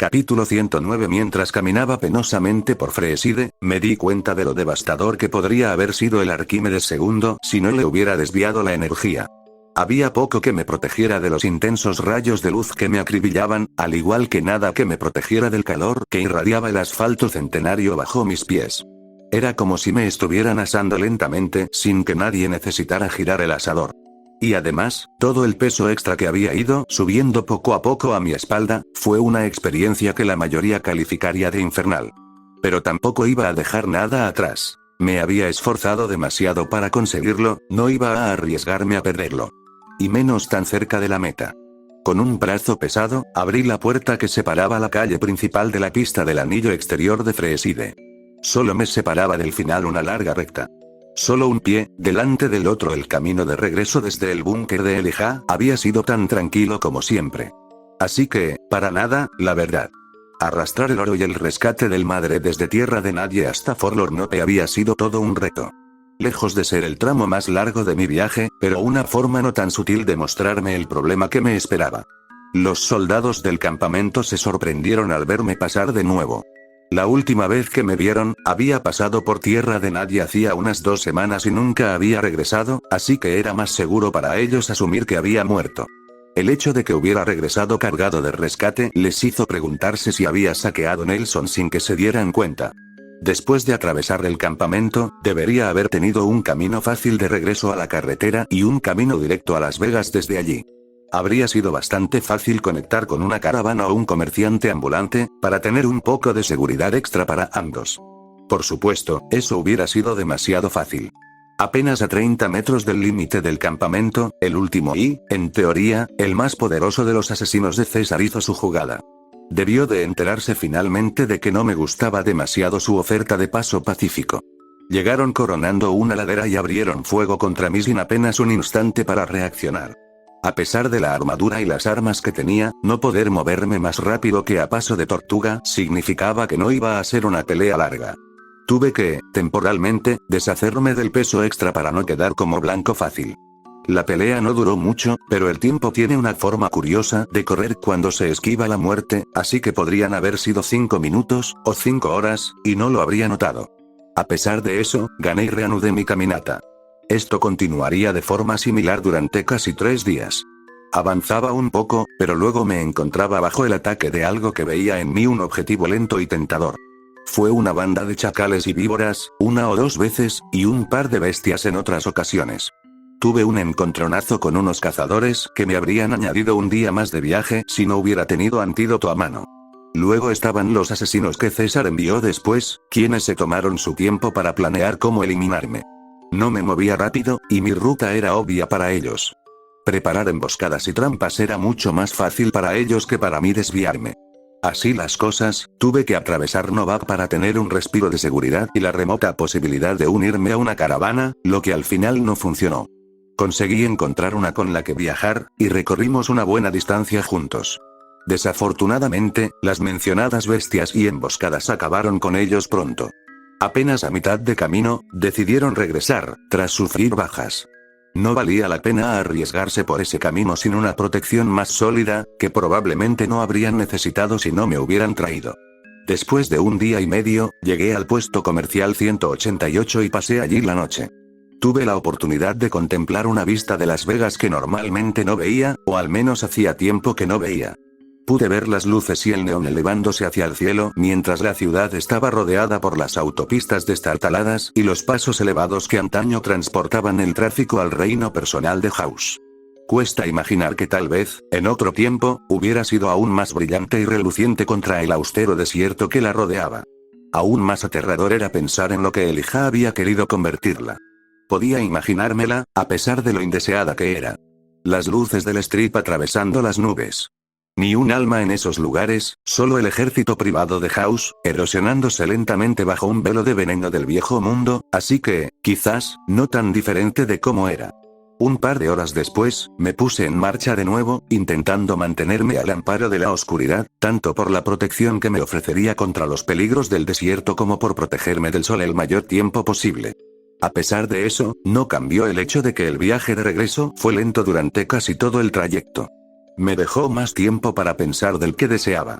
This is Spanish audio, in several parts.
Capítulo 109. Mientras caminaba penosamente por Freeside, me di cuenta de lo devastador que podría haber sido el Arquímedes II si no le hubiera desviado la energía. Había poco que me protegiera de los intensos rayos de luz que me acribillaban, al igual que nada que me protegiera del calor que irradiaba el asfalto centenario bajo mis pies. Era como si me estuvieran asando lentamente sin que nadie necesitara girar el asador. Y además, todo el peso extra que había ido subiendo poco a poco a mi espalda, fue una experiencia que la mayoría calificaría de infernal. Pero tampoco iba a dejar nada atrás. Me había esforzado demasiado para conseguirlo, no iba a arriesgarme a perderlo. Y menos tan cerca de la meta. Con un brazo pesado, abrí la puerta que separaba la calle principal de la pista del anillo exterior de Freeside. Solo me separaba del final una larga recta. Solo un pie, delante del otro. El camino de regreso desde el búnker de Elijah había sido tan tranquilo como siempre. Así que, para nada, la verdad. Arrastrar el oro y el rescate del madre desde tierra de nadie hasta Forlornope había sido todo un reto. Lejos de ser el tramo más largo de mi viaje, pero una forma no tan sutil de mostrarme el problema que me esperaba. Los soldados del campamento se sorprendieron al verme pasar de nuevo. La última vez que me vieron, había pasado por tierra de nadie hacía unas 2 semanas y nunca había regresado, así que era más seguro para ellos asumir que había muerto. El hecho de que hubiera regresado cargado de rescate les hizo preguntarse si había saqueado Nelson sin que se dieran cuenta. Después de atravesar el campamento, debería haber tenido un camino fácil de regreso a la carretera y un camino directo a Las Vegas desde allí. Habría sido bastante fácil conectar con una caravana o un comerciante ambulante, para tener un poco de seguridad extra para ambos. Por supuesto, eso hubiera sido demasiado fácil. Apenas a 30 metros del límite del campamento, el último y, en teoría, el más poderoso de los asesinos de César hizo su jugada. Debió de enterarse finalmente de que no me gustaba demasiado su oferta de paso pacífico. Llegaron coronando una ladera y abrieron fuego contra mí sin apenas un instante para reaccionar. A pesar de la armadura y las armas que tenía, no poder moverme más rápido que a paso de tortuga significaba que no iba a ser una pelea larga. Tuve que, temporalmente, deshacerme del peso extra para no quedar como blanco fácil. La pelea no duró mucho, pero el tiempo tiene una forma curiosa de correr cuando se esquiva la muerte, así que podrían haber sido 5 minutos, o 5 horas, y no lo habría notado. A pesar de eso, gané y reanudé mi caminata. Esto continuaría de forma similar durante casi 3 días. Avanzaba un poco, pero luego me encontraba bajo el ataque de algo que veía en mí un objetivo lento y tentador. Fue una banda de chacales y víboras, 1 o 2 veces, y un par de bestias en otras ocasiones. Tuve un encontronazo con unos cazadores que me habrían añadido un día más de viaje si no hubiera tenido antídoto a mano. Luego estaban los asesinos que César envió después, quienes se tomaron su tiempo para planear cómo eliminarme. No me movía rápido, y mi ruta era obvia para ellos. Preparar emboscadas y trampas era mucho más fácil para ellos que para mí desviarme. Así las cosas, tuve que atravesar Novak para tener un respiro de seguridad y la remota posibilidad de unirme a una caravana, lo que al final no funcionó. Conseguí encontrar una con la que viajar, y recorrimos una buena distancia juntos. Desafortunadamente, las mencionadas bestias y emboscadas acabaron con ellos pronto. Apenas a mitad de camino, decidieron regresar, tras sufrir bajas. No valía la pena arriesgarse por ese camino sin una protección más sólida, que probablemente no habrían necesitado si no me hubieran traído. Después de 1 día y medio, llegué al puesto comercial 188 y pasé allí la noche. Tuve la oportunidad de contemplar una vista de Las Vegas que normalmente no veía, o al menos hacía tiempo que no veía. Pude ver las luces y el neón elevándose hacia el cielo mientras la ciudad estaba rodeada por las autopistas destartaladas y los pasos elevados que antaño transportaban el tráfico al reino personal de House. Cuesta imaginar que tal vez, en otro tiempo, hubiera sido aún más brillante y reluciente contra el austero desierto que la rodeaba. Aún más aterrador era pensar en lo que Elijah había querido convertirla. Podía imaginármela, a pesar de lo indeseada que era. Las luces del Strip atravesando las nubes. Ni un alma en esos lugares, solo el ejército privado de House, erosionándose lentamente bajo un velo de veneno del viejo mundo, así que, quizás, no tan diferente de cómo era. Un par de horas después, me puse en marcha de nuevo, intentando mantenerme al amparo de la oscuridad, tanto por la protección que me ofrecería contra los peligros del desierto como por protegerme del sol el mayor tiempo posible. A pesar de eso, no cambió el hecho de que el viaje de regreso fue lento durante casi todo el trayecto. Me dejó más tiempo para pensar del que deseaba.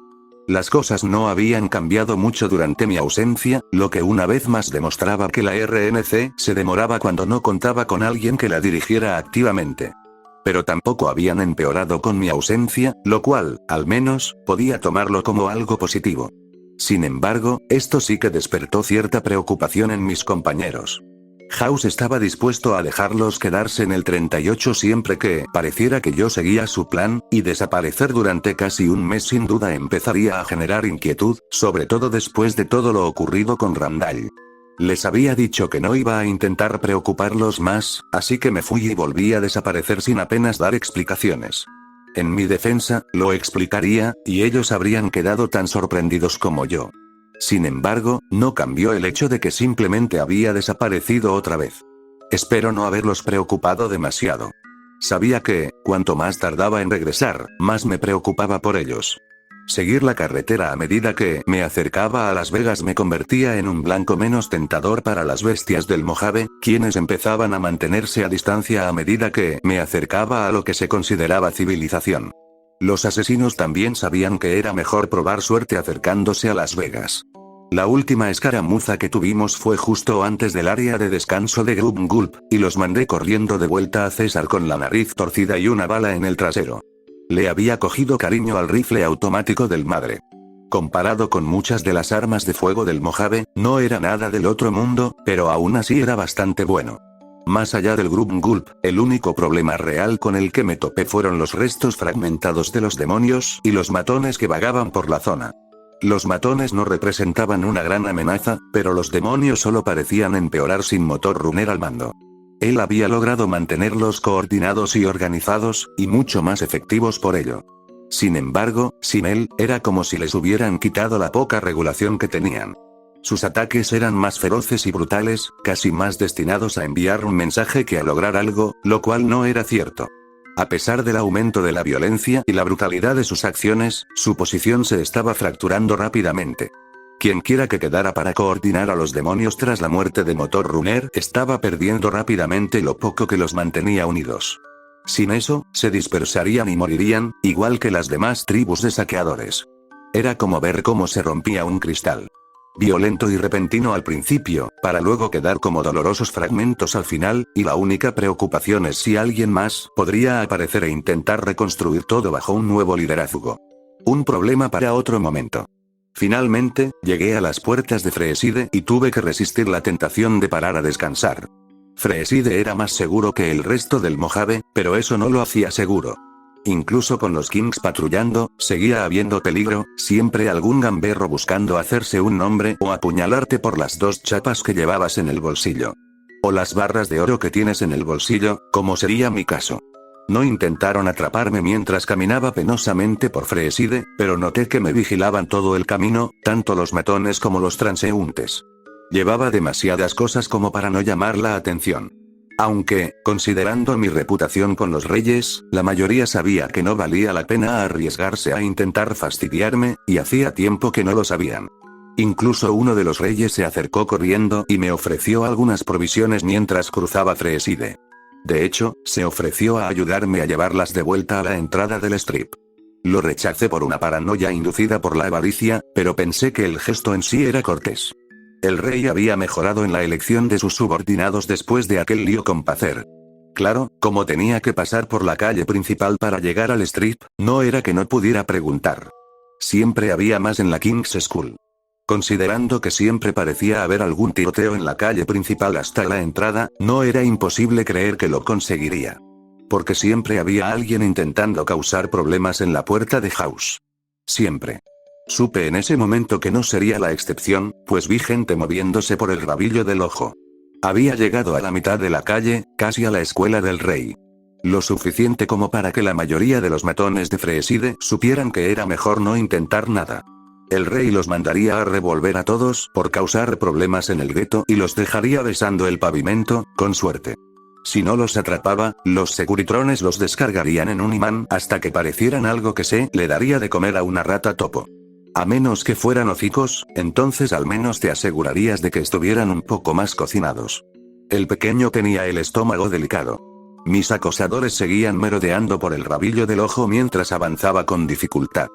Las cosas no habían cambiado mucho durante mi ausencia, lo que una vez más demostraba que la RNC se demoraba cuando no contaba con alguien que la dirigiera activamente. Pero tampoco habían empeorado con mi ausencia, lo cual, al menos, podía tomarlo como algo positivo. Sin embargo, esto sí que despertó cierta preocupación en mis compañeros. House estaba dispuesto a dejarlos quedarse en el 38 siempre que pareciera que yo seguía su plan, y desaparecer durante casi un mes sin duda empezaría a generar inquietud, sobre todo después de todo lo ocurrido con Randall. Les había dicho que no iba a intentar preocuparlos más, así que me fui y volví a desaparecer sin apenas dar explicaciones. En mi defensa, lo explicaría, y ellos habrían quedado tan sorprendidos como yo. Sin embargo, no cambió el hecho de que simplemente había desaparecido otra vez. Espero no haberlos preocupado demasiado. Sabía que, cuanto más tardaba en regresar, más me preocupaba por ellos. Seguir la carretera a medida que me acercaba a Las Vegas me convertía en un blanco menos tentador para las bestias del Mojave, quienes empezaban a mantenerse a distancia a medida que me acercaba a lo que se consideraba civilización. Los asesinos también sabían que era mejor probar suerte acercándose a Las Vegas. La última escaramuza que tuvimos fue justo antes del área de descanso de Grub Gulp, y los mandé corriendo de vuelta a César con la nariz torcida y una bala en el trasero. Le había cogido cariño al rifle automático del Madre. Comparado con muchas de las armas de fuego del Mojave, no era nada del otro mundo, pero aún así era bastante bueno. Más allá del Grub Gulp, el único problema real con el que me topé fueron los restos fragmentados de los demonios y los matones que vagaban por la zona. Los matones no representaban una gran amenaza, pero los demonios solo parecían empeorar sin motor runner al mando. Él había logrado mantenerlos coordinados y organizados, y mucho más efectivos por ello. Sin embargo, sin él, era como si les hubieran quitado la poca regulación que tenían. Sus ataques eran más feroces y brutales, casi más destinados a enviar un mensaje que a lograr algo, lo cual no era cierto. A pesar del aumento de la violencia y la brutalidad de sus acciones, su posición se estaba fracturando rápidamente. Quienquiera que quedara para coordinar a los demonios tras la muerte de Motor Runner estaba perdiendo rápidamente lo poco que los mantenía unidos. Sin eso, se dispersarían y morirían, igual que las demás tribus de saqueadores. Era como ver cómo se rompía un cristal. Violento y repentino al principio, para luego quedar como dolorosos fragmentos al final, y la única preocupación es si alguien más podría aparecer e intentar reconstruir todo bajo un nuevo liderazgo. Un problema para otro momento. Finalmente, llegué a las puertas de Freeside y tuve que resistir la tentación de parar a descansar. Freeside era más seguro que el resto del Mojave, pero eso no lo hacía seguro. Incluso con los Kings patrullando, seguía habiendo peligro, siempre algún gamberro buscando hacerse un nombre o apuñalarte por las 2 chapas que llevabas en el bolsillo. O las barras de oro que tienes en el bolsillo, como sería mi caso. No intentaron atraparme mientras caminaba penosamente por Freeside, pero noté que me vigilaban todo el camino, tanto los matones como los transeúntes. Llevaba demasiadas cosas como para no llamar la atención. Aunque, considerando mi reputación con los reyes, la mayoría sabía que no valía la pena arriesgarse a intentar fastidiarme, y hacía tiempo que no lo sabían. Incluso uno de los reyes se acercó corriendo y me ofreció algunas provisiones mientras cruzaba Freeside. De hecho, se ofreció a ayudarme a llevarlas de vuelta a la entrada del strip. Lo rechacé por una paranoia inducida por la avaricia, pero pensé que el gesto en sí era cortés. El rey había mejorado en la elección de sus subordinados después de aquel lío con Pacer. Claro, como tenía que pasar por la calle principal para llegar al strip, no era que no pudiera preguntar. Siempre había más en la King's School. Considerando que siempre parecía haber algún tiroteo en la calle principal hasta la entrada, no era imposible creer que lo conseguiría. Porque siempre había alguien intentando causar problemas en la puerta de House. Siempre. Supe en ese momento que no sería la excepción, pues vi gente moviéndose por el rabillo del ojo. Había llegado a la mitad de la calle, casi a la escuela del rey. Lo suficiente como para que la mayoría de los matones de Freeside supieran que era mejor no intentar nada. El rey los mandaría a revolver a todos por causar problemas en el gueto y los dejaría besando el pavimento, con suerte. Si no los atrapaba, los securitrones los descargarían en un imán hasta que parecieran algo que se le daría de comer a una rata topo. A menos que fueran hocicos, entonces al menos te asegurarías de que estuvieran un poco más cocinados. El pequeño tenía el estómago delicado. Mis acosadores seguían merodeando por el rabillo del ojo mientras avanzaba con dificultad.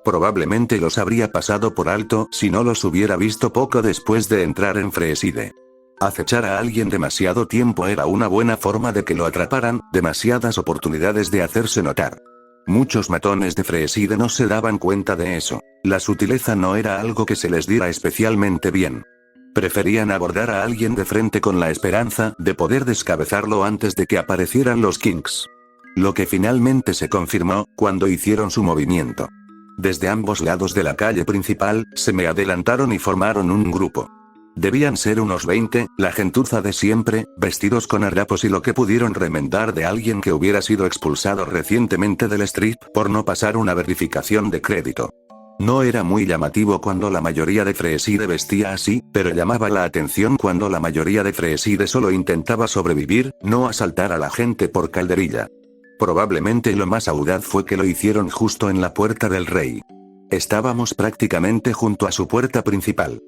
Probablemente los habría pasado por alto si no los hubiera visto poco después de entrar en Freeside. Acechar a alguien demasiado tiempo era una buena forma de que lo atraparan, demasiadas oportunidades de hacerse notar. Muchos matones de Freeside no se daban cuenta de eso. La sutileza no era algo que se les diera especialmente bien. Preferían abordar a alguien de frente con la esperanza de poder descabezarlo antes de que aparecieran los Kings. Lo que finalmente se confirmó, cuando hicieron su movimiento. Desde ambos lados de la calle principal, se me adelantaron y formaron un grupo. Debían ser unos 20, la gentuza de siempre, vestidos con harapos y lo que pudieron remendar de alguien que hubiera sido expulsado recientemente del strip por no pasar una verificación de crédito. No era muy llamativo cuando la mayoría de Freeside vestía así, pero llamaba la atención cuando la mayoría de Freeside solo intentaba sobrevivir, no asaltar a la gente por calderilla. Probablemente lo más audaz fue que lo hicieron justo en la puerta del rey. Estábamos prácticamente junto a su puerta principal.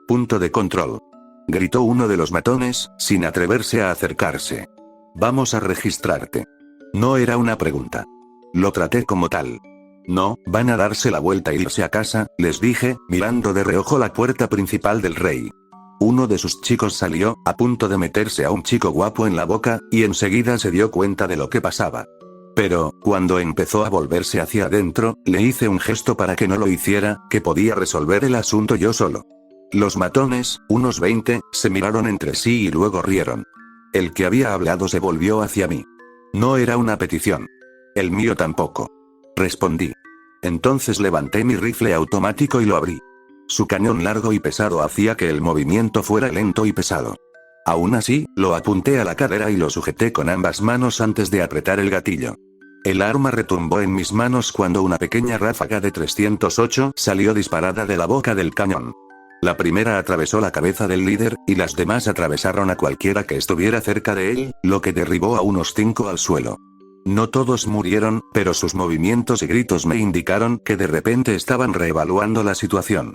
Punto de control. Gritó uno de los matones, sin atreverse a acercarse. Vamos a registrarte. No era una pregunta. Lo traté como tal. No, van a darse la vuelta e irse a casa, les dije, mirando de reojo la puerta principal del rey. Uno de sus chicos salió, a punto de meterse a un chico guapo en la boca, y enseguida se dio cuenta de lo que pasaba. Pero, cuando empezó a volverse hacia adentro, le hice un gesto para que no lo hiciera, que podía resolver el asunto yo solo. Los matones, unos 20, se miraron entre sí y luego rieron. El que había hablado se volvió hacia mí. No era una petición. El mío tampoco. Respondí. Entonces levanté mi rifle automático y lo abrí. Su cañón largo y pesado hacía que el movimiento fuera lento y pesado. Aún así, lo apunté a la cadera y lo sujeté con ambas manos antes de apretar el gatillo. El arma retumbó en mis manos cuando una pequeña ráfaga de 308 salió disparada de la boca del cañón. La primera atravesó la cabeza del líder, y las demás atravesaron a cualquiera que estuviera cerca de él, lo que derribó a unos 5 al suelo. No todos murieron, pero sus movimientos y gritos me indicaron que de repente estaban reevaluando la situación.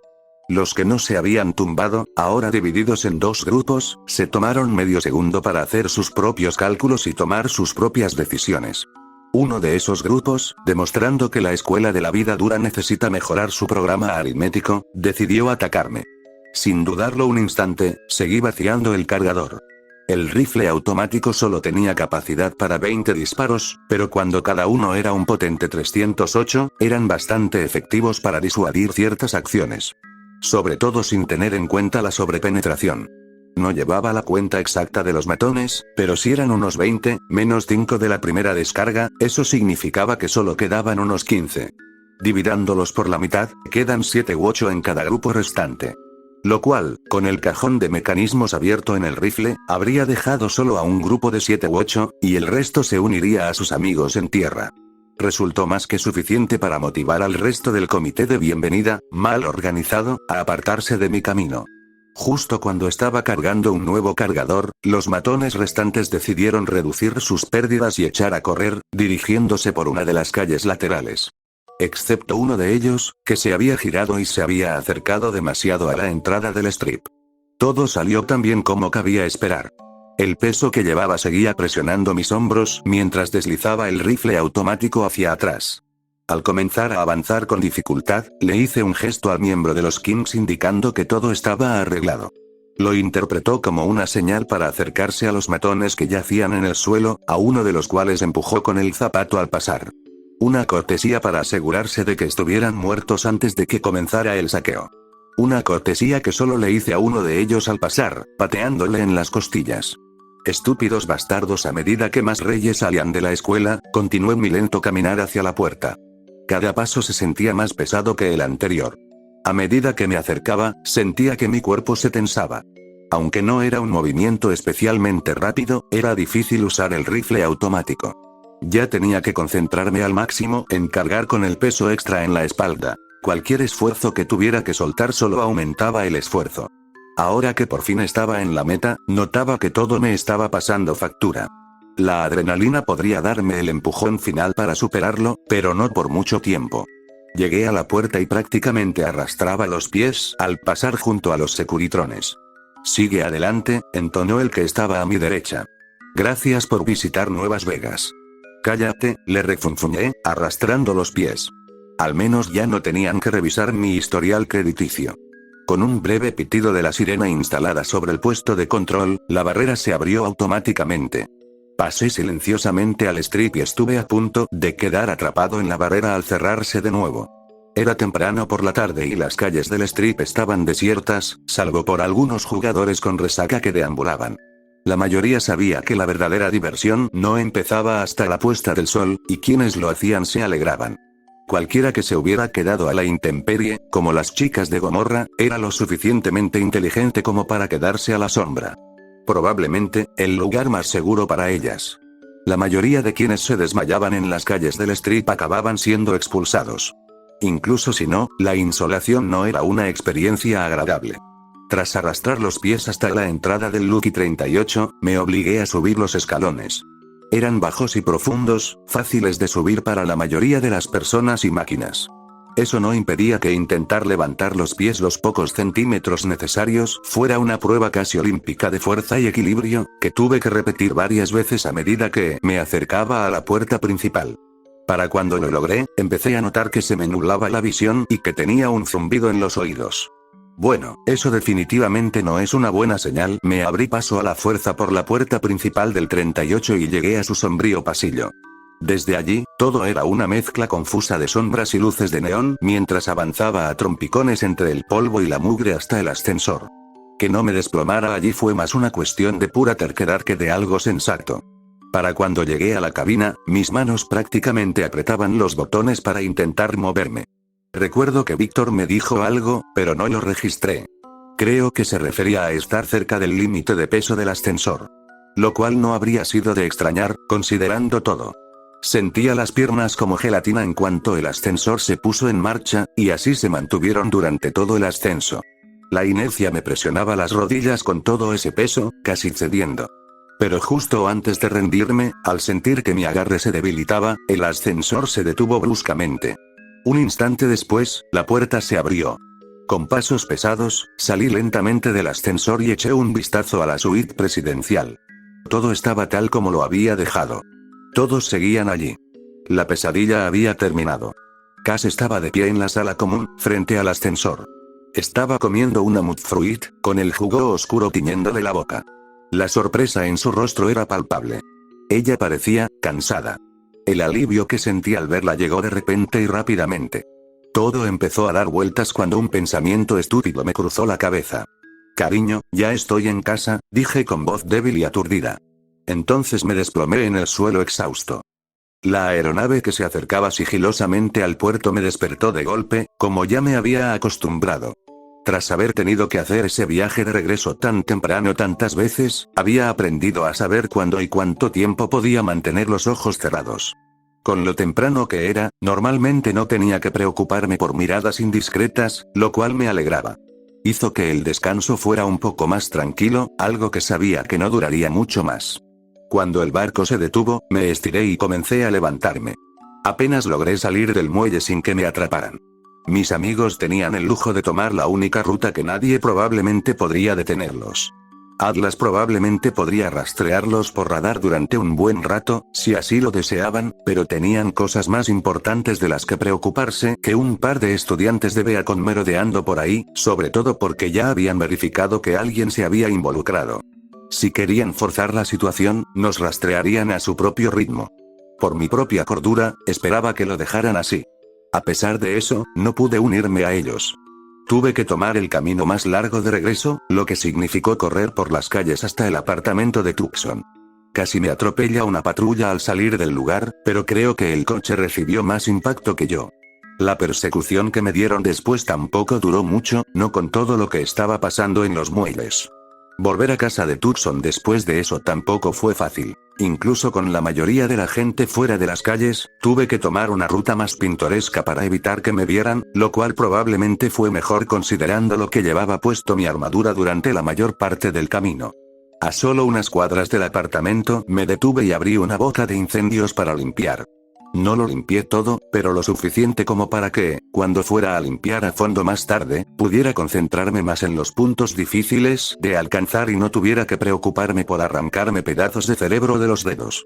Los que no se habían tumbado, ahora divididos en dos grupos, se tomaron medio segundo para hacer sus propios cálculos y tomar sus propias decisiones. Uno de esos grupos, demostrando que la escuela de la vida dura necesita mejorar su programa aritmético, decidió atacarme. Sin dudarlo un instante, seguí vaciando el cargador. El rifle automático solo tenía capacidad para 20 disparos, pero cuando cada uno era un potente 308, eran bastante efectivos para disuadir ciertas acciones. Sobre todo sin tener en cuenta la sobrepenetración. No llevaba la cuenta exacta de los matones, pero si eran unos 20, menos 5 de la primera descarga, eso significaba que solo quedaban unos 15. Dividándolos por la mitad, quedan 7 u 8 en cada grupo restante. Lo cual, con el cajón de mecanismos abierto en el rifle, habría dejado solo a un grupo de 7 u 8, y el resto se uniría a sus amigos en tierra. Resultó más que suficiente para motivar al resto del comité de bienvenida, mal organizado, a apartarse de mi camino. Justo cuando estaba cargando un nuevo cargador, los matones restantes decidieron reducir sus pérdidas y echar a correr, dirigiéndose por una de las calles laterales. Excepto uno de ellos, que se había girado y se había acercado demasiado a la entrada del strip. Todo salió tan bien como cabía esperar. El peso que llevaba seguía presionando mis hombros mientras deslizaba el rifle automático hacia atrás. Al comenzar a avanzar con dificultad, le hice un gesto al miembro de los Kings indicando que todo estaba arreglado. Lo interpretó como una señal para acercarse a los matones que yacían en el suelo, a uno de los cuales empujó con el zapato al pasar. Una cortesía para asegurarse de que estuvieran muertos antes de que comenzara el saqueo. Una cortesía que solo le hice a uno de ellos al pasar, pateándole en las costillas. Estúpidos bastardos. A medida que más reyes salían de la escuela, continué mi lento caminar hacia la puerta. Cada paso se sentía más pesado que el anterior. A medida que me acercaba, sentía que mi cuerpo se tensaba. Aunque no era un movimiento especialmente rápido, era difícil usar el rifle automático. Ya tenía que concentrarme al máximo en cargar con el peso extra en la espalda. Cualquier esfuerzo que tuviera que soltar solo aumentaba el esfuerzo. Ahora que por fin estaba en la meta, notaba que todo me estaba pasando factura. La adrenalina podría darme el empujón final para superarlo, pero no por mucho tiempo. Llegué a la puerta y prácticamente arrastraba los pies al pasar junto a los securitrones. Sigue adelante, entonó el que estaba a mi derecha. Gracias por visitar Nuevas Vegas. Cállate, le refunfuñé, arrastrando los pies. Al menos ya no tenían que revisar mi historial crediticio. Con un breve pitido de la sirena instalada sobre el puesto de control, la barrera se abrió automáticamente. Pasé silenciosamente al strip y estuve a punto de quedar atrapado en la barrera al cerrarse de nuevo. Era temprano por la tarde y las calles del strip estaban desiertas, salvo por algunos jugadores con resaca que deambulaban. La mayoría sabía que la verdadera diversión no empezaba hasta la puesta del sol, y quienes lo hacían se alegraban. Cualquiera que se hubiera quedado a la intemperie, como las chicas de Gomorra, era lo suficientemente inteligente como para quedarse a la sombra. Probablemente, el lugar más seguro para ellas. La mayoría de quienes se desmayaban en las calles del strip acababan siendo expulsados. Incluso si no, la insolación no era una experiencia agradable. Tras arrastrar los pies hasta la entrada del Lucky 38, me obligué a subir los escalones. Eran bajos y profundos, fáciles de subir para la mayoría de las personas y máquinas. Eso no impedía que intentar levantar los pies los pocos centímetros necesarios fuera una prueba casi olímpica de fuerza y equilibrio, que tuve que repetir varias veces a medida que me acercaba a la puerta principal. Para cuando lo logré, empecé a notar que se me nublaba la visión y que tenía un zumbido en los oídos. Bueno, eso definitivamente no es una buena señal. Me abrí paso a la fuerza por la puerta principal del 38 y llegué a su sombrío pasillo. Desde allí, todo era una mezcla confusa de sombras y luces de neón mientras avanzaba a trompicones entre el polvo y la mugre hasta el ascensor. Que no me desplomara allí fue más una cuestión de pura terquedad que de algo sensato. Para cuando llegué a la cabina, mis manos prácticamente apretaban los botones para intentar moverme. Recuerdo que Víctor me dijo algo, pero no lo registré. Creo que se refería a estar cerca del límite de peso del ascensor. Lo cual no habría sido de extrañar, considerando todo. Sentía las piernas como gelatina en cuanto el ascensor se puso en marcha, y así se mantuvieron durante todo el ascenso. La inercia me presionaba las rodillas con todo ese peso, casi cediendo. Pero justo antes de rendirme, al sentir que mi agarre se debilitaba, el ascensor se detuvo bruscamente. Un instante después, la puerta se abrió. Con pasos pesados, salí lentamente del ascensor y eché un vistazo a la suite presidencial. Todo estaba tal como lo había dejado. Todos seguían allí. La pesadilla había terminado. Cass estaba de pie en la sala común, frente al ascensor. Estaba comiendo una mudfruit, con el jugo oscuro tiñéndole la boca. La sorpresa en su rostro era palpable. Ella parecía cansada. El alivio que sentí al verla llegó de repente y rápidamente. Todo empezó a dar vueltas cuando un pensamiento estúpido me cruzó la cabeza. Cariño, ya estoy en casa, dije con voz débil y aturdida. Entonces me desplomé en el suelo exhausto. La aeronave que se acercaba sigilosamente al puerto me despertó de golpe, como ya me había acostumbrado. Tras haber tenido que hacer ese viaje de regreso tan temprano tantas veces, había aprendido a saber cuándo y cuánto tiempo podía mantener los ojos cerrados. Con lo temprano que era, normalmente no tenía que preocuparme por miradas indiscretas, lo cual me alegraba. Hizo que el descanso fuera un poco más tranquilo, algo que sabía que no duraría mucho más. Cuando el barco se detuvo, me estiré y comencé a levantarme. Apenas logré salir del muelle sin que me atraparan. Mis amigos tenían el lujo de tomar la única ruta que nadie probablemente podría detenerlos. Atlas probablemente podría rastrearlos por radar durante un buen rato, si así lo deseaban, pero tenían cosas más importantes de las que preocuparse que un par de estudiantes de Beacon merodeando por ahí, sobre todo porque ya habían verificado que alguien se había involucrado. Si querían forzar la situación, nos rastrearían a su propio ritmo. Por mi propia cordura, esperaba que lo dejaran así. A pesar de eso, no pude unirme a ellos. Tuve que tomar el camino más largo de regreso, lo que significó correr por las calles hasta el apartamento de Tucson. Casi me atropella una patrulla al salir del lugar, pero creo que el coche recibió más impacto que yo. La persecución que me dieron después tampoco duró mucho, no con todo lo que estaba pasando en los muelles. Volver a casa de Tucson después de eso tampoco fue fácil. Incluso con la mayoría de la gente fuera de las calles, tuve que tomar una ruta más pintoresca para evitar que me vieran, lo cual probablemente fue mejor considerando lo que llevaba puesto mi armadura durante la mayor parte del camino. A solo unas cuadras del apartamento, me detuve y abrí una boca de incendios para limpiar. No lo limpié todo, pero lo suficiente como para que, cuando fuera a limpiar a fondo más tarde, pudiera concentrarme más en los puntos difíciles de alcanzar y no tuviera que preocuparme por arrancarme pedazos de cerebro de los dedos.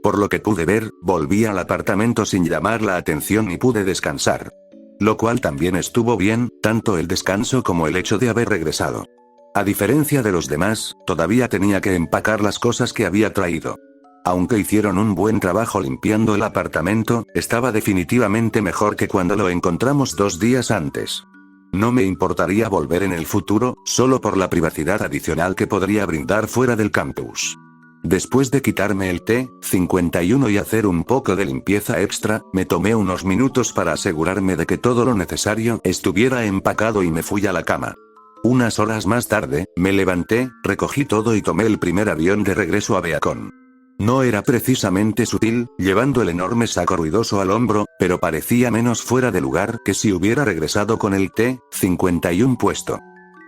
Por lo que pude ver, volví al apartamento sin llamar la atención y pude descansar. Lo cual también estuvo bien, tanto el descanso como el hecho de haber regresado. A diferencia de los demás, todavía tenía que empacar las cosas que había traído. Aunque hicieron un buen trabajo limpiando el apartamento, estaba definitivamente mejor que cuando lo encontramos 2 días antes. No me importaría volver en el futuro, solo por la privacidad adicional que podría brindar fuera del campus. Después de quitarme el T-51 y hacer un poco de limpieza extra, me tomé unos minutos para asegurarme de que todo lo necesario estuviera empacado y me fui a la cama. Unas horas más tarde, me levanté, recogí todo y tomé el primer avión de regreso a Beacon. No era precisamente sutil, llevando el enorme saco ruidoso al hombro, pero parecía menos fuera de lugar que si hubiera regresado con el T-51 puesto.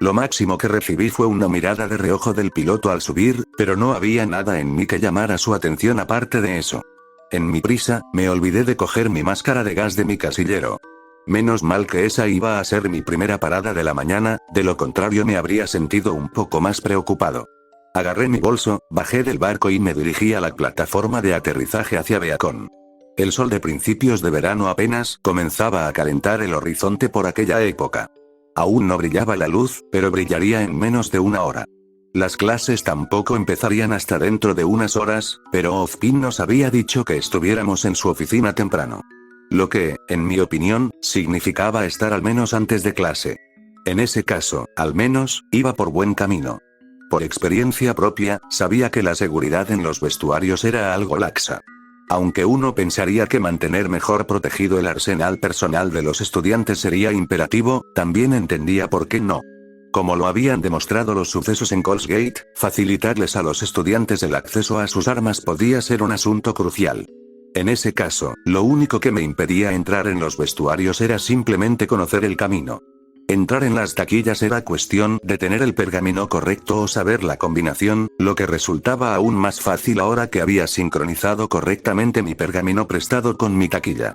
Lo máximo que recibí fue una mirada de reojo del piloto al subir, pero no había nada en mí que llamara su atención aparte de eso. En mi prisa, me olvidé de coger mi máscara de gas de mi casillero. Menos mal que esa iba a ser mi primera parada de la mañana, de lo contrario me habría sentido un poco más preocupado. Agarré mi bolso, bajé del barco y me dirigí a la plataforma de aterrizaje hacia Beacon. El sol de principios de verano apenas comenzaba a calentar el horizonte por aquella época. Aún no brillaba la luz, pero brillaría en menos de una hora. Las clases tampoco empezarían hasta dentro de unas horas, pero Ozpin nos había dicho que estuviéramos en su oficina temprano. Lo que, en mi opinión, significaba estar al menos antes de clase. En ese caso, al menos, iba por buen camino. Por experiencia propia, sabía que la seguridad en los vestuarios era algo laxa. Aunque uno pensaría que mantener mejor protegido el arsenal personal de los estudiantes sería imperativo, también entendía por qué no. Como lo habían demostrado los sucesos en Colesgate, facilitarles a los estudiantes el acceso a sus armas podía ser un asunto crucial. En ese caso, lo único que me impedía entrar en los vestuarios era simplemente conocer el camino. Entrar en las taquillas era cuestión de tener el pergamino correcto o saber la combinación, lo que resultaba aún más fácil ahora que había sincronizado correctamente mi pergamino prestado con mi taquilla.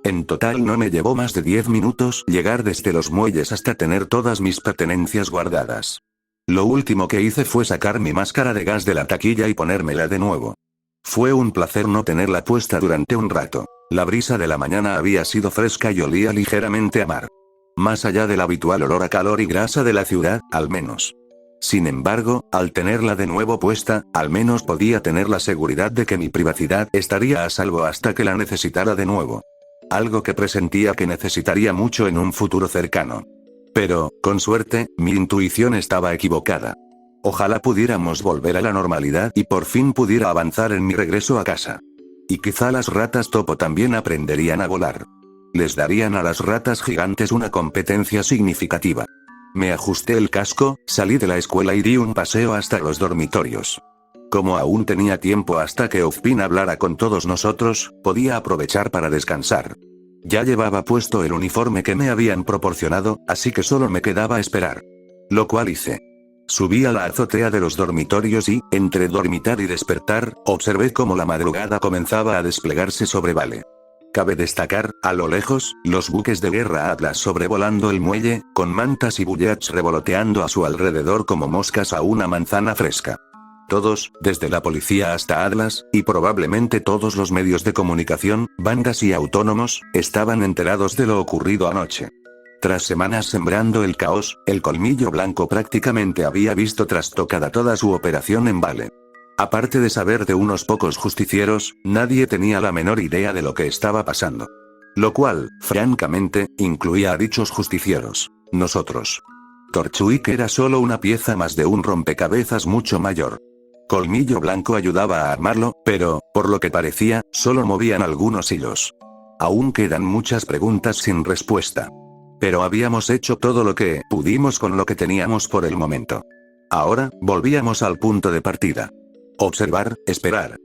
En total no me llevó más de 10 minutos llegar desde los muelles hasta tener todas mis pertenencias guardadas. Lo último que hice fue sacar mi máscara de gas de la taquilla y ponérmela de nuevo. Fue un placer no tenerla puesta durante un rato. La brisa de la mañana había sido fresca y olía ligeramente a mar. Más allá del habitual olor a calor y grasa de la ciudad, al menos. Sin embargo, al tenerla de nuevo puesta, al menos podía tener la seguridad de que mi privacidad estaría a salvo hasta que la necesitara de nuevo. Algo que presentía que necesitaría mucho en un futuro cercano. Pero, con suerte, mi intuición estaba equivocada. Ojalá pudiéramos volver a la normalidad y por fin pudiera avanzar en mi regreso a casa. Y quizá las ratas topo también aprenderían a volar. Les darían a las ratas gigantes una competencia significativa. Me ajusté el casco, salí de la escuela y di un paseo hasta los dormitorios. Como aún tenía tiempo hasta que Ozpin hablara con todos nosotros, podía aprovechar para descansar. Ya llevaba puesto el uniforme que me habían proporcionado, así que solo me quedaba esperar. Lo cual hice. Subí a la azotea de los dormitorios y, entre dormitar y despertar, observé cómo la madrugada comenzaba a desplegarse sobre Vale. Cabe destacar, a lo lejos, los buques de guerra Atlas sobrevolando el muelle, con mantas y bullets revoloteando a su alrededor como moscas a una manzana fresca. Todos, desde la policía hasta Atlas, y probablemente todos los medios de comunicación, bandas y autónomos, estaban enterados de lo ocurrido anoche. Tras semanas sembrando el caos, el Colmillo Blanco prácticamente había visto trastocada toda su operación en Vale. Aparte de saber de unos pocos justicieros, nadie tenía la menor idea de lo que estaba pasando. Lo cual, francamente, incluía a dichos justicieros. Nosotros. Torchwick era solo una pieza más de un rompecabezas mucho mayor. Colmillo Blanco ayudaba a armarlo, pero, por lo que parecía, solo movían algunos hilos. Aún quedan muchas preguntas sin respuesta. Pero habíamos hecho todo lo que pudimos con lo que teníamos por el momento. Ahora, volvíamos al punto de partida. Observar, esperar.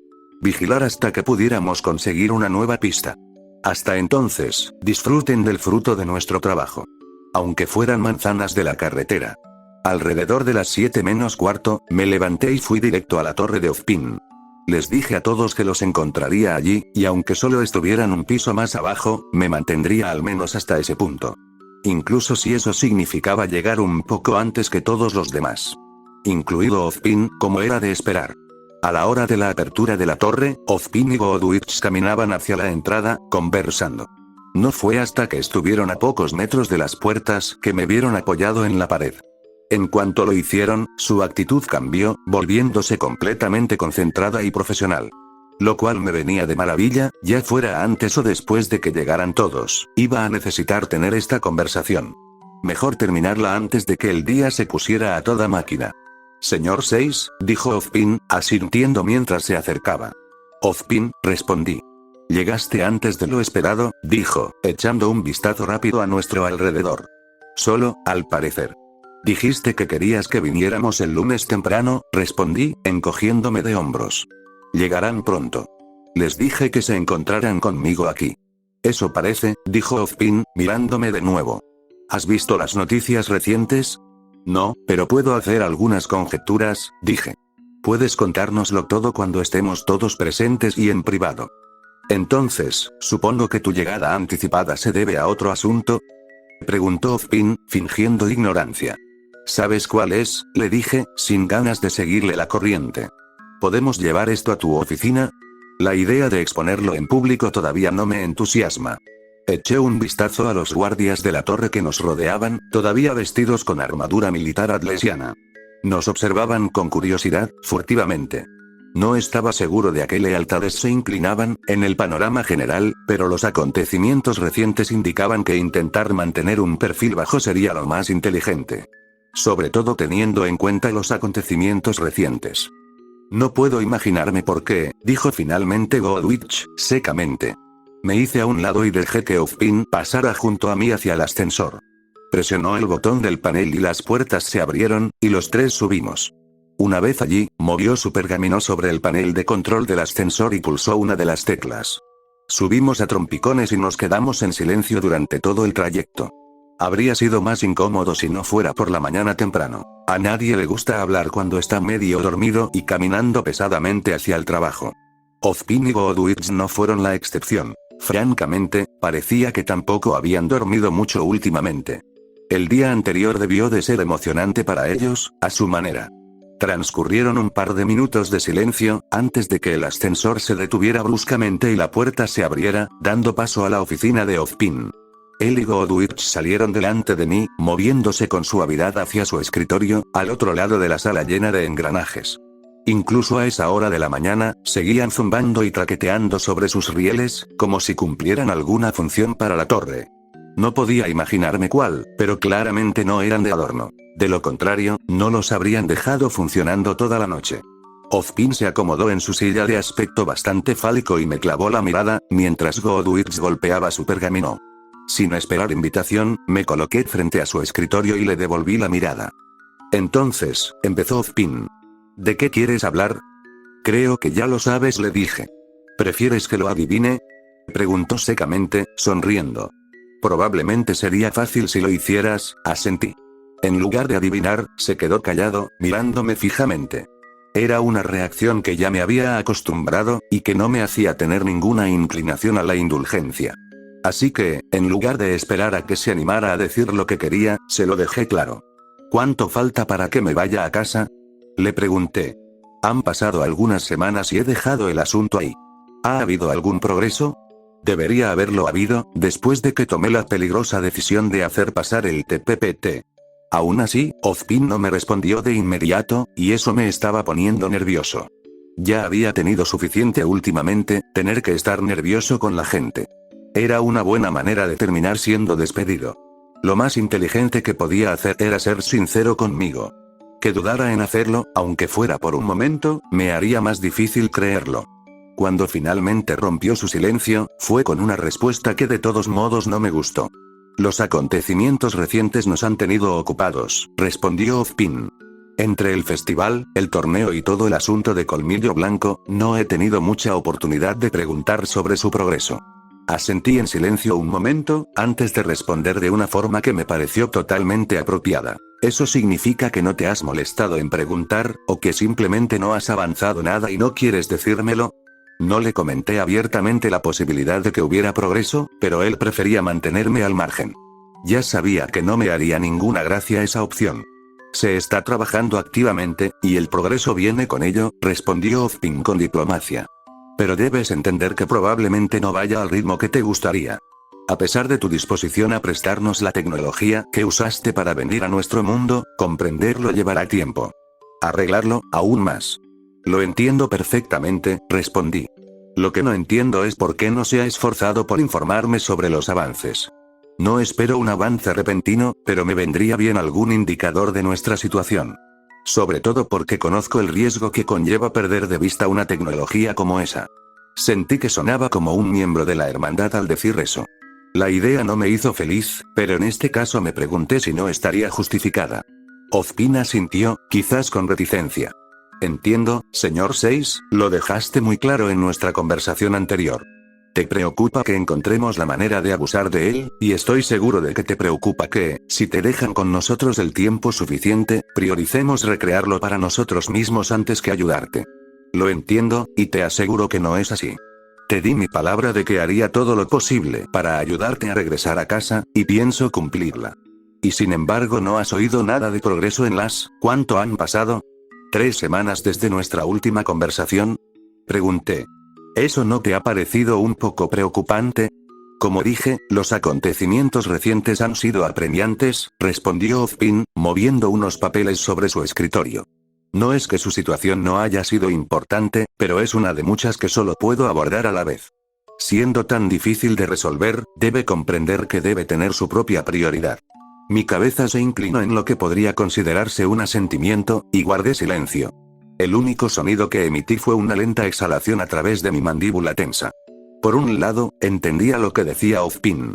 Vigilar hasta que pudiéramos conseguir una nueva pista. Hasta entonces, disfruten del fruto de nuestro trabajo. Aunque fueran manzanas de la carretera. Alrededor de las 7 menos cuarto, me levanté y fui directo a la torre de Ozpin. Les dije a todos que los encontraría allí, y aunque solo estuvieran un piso más abajo, me mantendría al menos hasta ese punto. Incluso si eso significaba llegar un poco antes que todos los demás. Incluido Ozpin, como era de esperar. A la hora de la apertura de la torre, Ozpin y Goodwitch caminaban hacia la entrada, conversando. No fue hasta que estuvieron a pocos metros de las puertas que me vieron apoyado en la pared. En cuanto lo hicieron, su actitud cambió, volviéndose completamente concentrada y profesional. Lo cual me venía de maravilla, ya fuera antes o después de que llegaran todos, iba a necesitar tener esta conversación. Mejor terminarla antes de que el día se pusiera a toda máquina. Señor 6, dijo Ozpin, asintiendo mientras se acercaba. Ozpin, respondí. Llegaste antes de lo esperado, dijo, echando un vistazo rápido a nuestro alrededor. Solo, al parecer. Dijiste que querías que viniéramos el lunes temprano, respondí, encogiéndome de hombros. Llegarán pronto. Les dije que se encontraran conmigo aquí. Eso parece, dijo Ozpin, mirándome de nuevo. ¿Has visto las noticias recientes? No, pero puedo hacer algunas conjeturas, dije. Puedes contárnoslo todo cuando estemos todos presentes y en privado. Entonces, supongo que tu llegada anticipada se debe a otro asunto, preguntó Ozpin, fingiendo ignorancia. ¿Sabes cuál es?, le dije, sin ganas de seguirle la corriente. ¿Podemos llevar esto a tu oficina? La idea de exponerlo en público todavía no me entusiasma. Eché un vistazo a los guardias de la torre que nos rodeaban, todavía vestidos con armadura militar atlesiana. Nos observaban con curiosidad, furtivamente. No estaba seguro de a qué lealtades se inclinaban, en el panorama general, pero los acontecimientos recientes indicaban que intentar mantener un perfil bajo sería lo más inteligente. Sobre todo teniendo en cuenta los acontecimientos recientes. No puedo imaginarme por qué, dijo finalmente Goodwitch, secamente. Me hice a un lado y dejé que Ozpin pasara junto a mí hacia el ascensor. Presionó el botón del panel y las puertas se abrieron, y los tres subimos. Una vez allí, movió su pergamino sobre el panel de control del ascensor y pulsó una de las teclas. Subimos a trompicones y nos quedamos en silencio durante todo el trayecto. Habría sido más incómodo si no fuera por la mañana temprano. A nadie le gusta hablar cuando está medio dormido y caminando pesadamente hacia el trabajo. Ozpin y Goodwitch no fueron la excepción. Francamente, parecía que tampoco habían dormido mucho últimamente. El día anterior debió de ser emocionante para ellos, a su manera. Transcurrieron un par de minutos de silencio, antes de que el ascensor se detuviera bruscamente y la puerta se abriera, dando paso a la oficina de Ozpin. Él y Goodwitch salieron delante de mí, moviéndose con suavidad hacia su escritorio, al otro lado de la sala llena de engranajes. Incluso a esa hora de la mañana, seguían zumbando y traqueteando sobre sus rieles, como si cumplieran alguna función para la torre. No podía imaginarme cuál, pero claramente no eran de adorno. De lo contrario, no los habrían dejado funcionando toda la noche. Ozpin se acomodó en su silla de aspecto bastante fálico y me clavó la mirada, mientras Goodwitch golpeaba su pergamino. Sin esperar invitación, me coloqué frente a su escritorio y le devolví la mirada. Entonces, empezó Ozpin. ¿De qué quieres hablar? Creo que ya lo sabes, le dije. ¿Prefieres que lo adivine? Preguntó secamente, sonriendo. Probablemente sería fácil si lo hicieras, asentí. En lugar de adivinar, se quedó callado, mirándome fijamente. Era una reacción que ya me había acostumbrado, y que no me hacía tener ninguna inclinación a la indulgencia. Así que, en lugar de esperar a que se animara a decir lo que quería, se lo dejé claro. ¿Cuánto falta para que me vaya a casa? Le pregunté. Han pasado algunas semanas y he dejado el asunto ahí. ¿Ha habido algún progreso? Debería haberlo habido, después de que tomé la peligrosa decisión de hacer pasar el TPPT. Aún así, Ozpin no me respondió de inmediato, y eso me estaba poniendo nervioso. Ya había tenido suficiente últimamente, tener que estar nervioso con la gente. Era una buena manera de terminar siendo despedido. Lo más inteligente que podía hacer era ser sincero conmigo. Que dudara en hacerlo, aunque fuera por un momento, me haría más difícil creerlo. Cuando finalmente rompió su silencio, fue con una respuesta que de todos modos no me gustó. Los acontecimientos recientes nos han tenido ocupados, respondió Ozpin. Entre el festival, el torneo y todo el asunto de Colmillo Blanco, no he tenido mucha oportunidad de preguntar sobre su progreso. Asentí en silencio un momento, antes de responder de una forma que me pareció totalmente apropiada. ¿Eso significa que no te has molestado en preguntar, o que simplemente no has avanzado nada y no quieres decírmelo? No le comenté abiertamente la posibilidad de que hubiera progreso, pero él prefería mantenerme al margen. Ya sabía que no me haría ninguna gracia esa opción. Se está trabajando activamente, y el progreso viene con ello, respondió Ozpin con diplomacia. Pero debes entender que probablemente no vaya al ritmo que te gustaría. A pesar de tu disposición a prestarnos la tecnología que usaste para venir a nuestro mundo, comprenderlo llevará tiempo. Arreglarlo, aún más. Lo entiendo perfectamente, respondí. Lo que no entiendo es por qué no se ha esforzado por informarme sobre los avances. No espero un avance repentino, pero me vendría bien algún indicador de nuestra situación. Sobre todo porque conozco el riesgo que conlleva perder de vista una tecnología como esa. Sentí que sonaba como un miembro de la hermandad al decir eso. La idea no me hizo feliz, pero en este caso me pregunté si no estaría justificada. Ozpin asintió, quizás con reticencia. Entiendo, señor 6, lo dejaste muy claro en nuestra conversación anterior. Te preocupa que encontremos la manera de abusar de él, y estoy seguro de que te preocupa que, si te dejan con nosotros el tiempo suficiente, prioricemos recrearlo para nosotros mismos antes que ayudarte. Lo entiendo, y te aseguro que no es así. Te di mi palabra de que haría todo lo posible para ayudarte a regresar a casa, y pienso cumplirla. Y sin embargo no has oído nada de progreso en las... ¿Cuánto han pasado? ¿3 semanas desde nuestra última conversación? Pregunté. ¿Eso no te ha parecido un poco preocupante? Como dije, los acontecimientos recientes han sido apremiantes, respondió Ozpin, moviendo unos papeles sobre su escritorio. No es que su situación no haya sido importante, pero es una de muchas que solo puedo abordar a la vez. Siendo tan difícil de resolver, debe comprender que debe tener su propia prioridad. Mi cabeza se inclinó en lo que podría considerarse un asentimiento, y guardé silencio. El único sonido que emití fue una lenta exhalación a través de mi mandíbula tensa. Por un lado, entendía lo que decía Ozpin.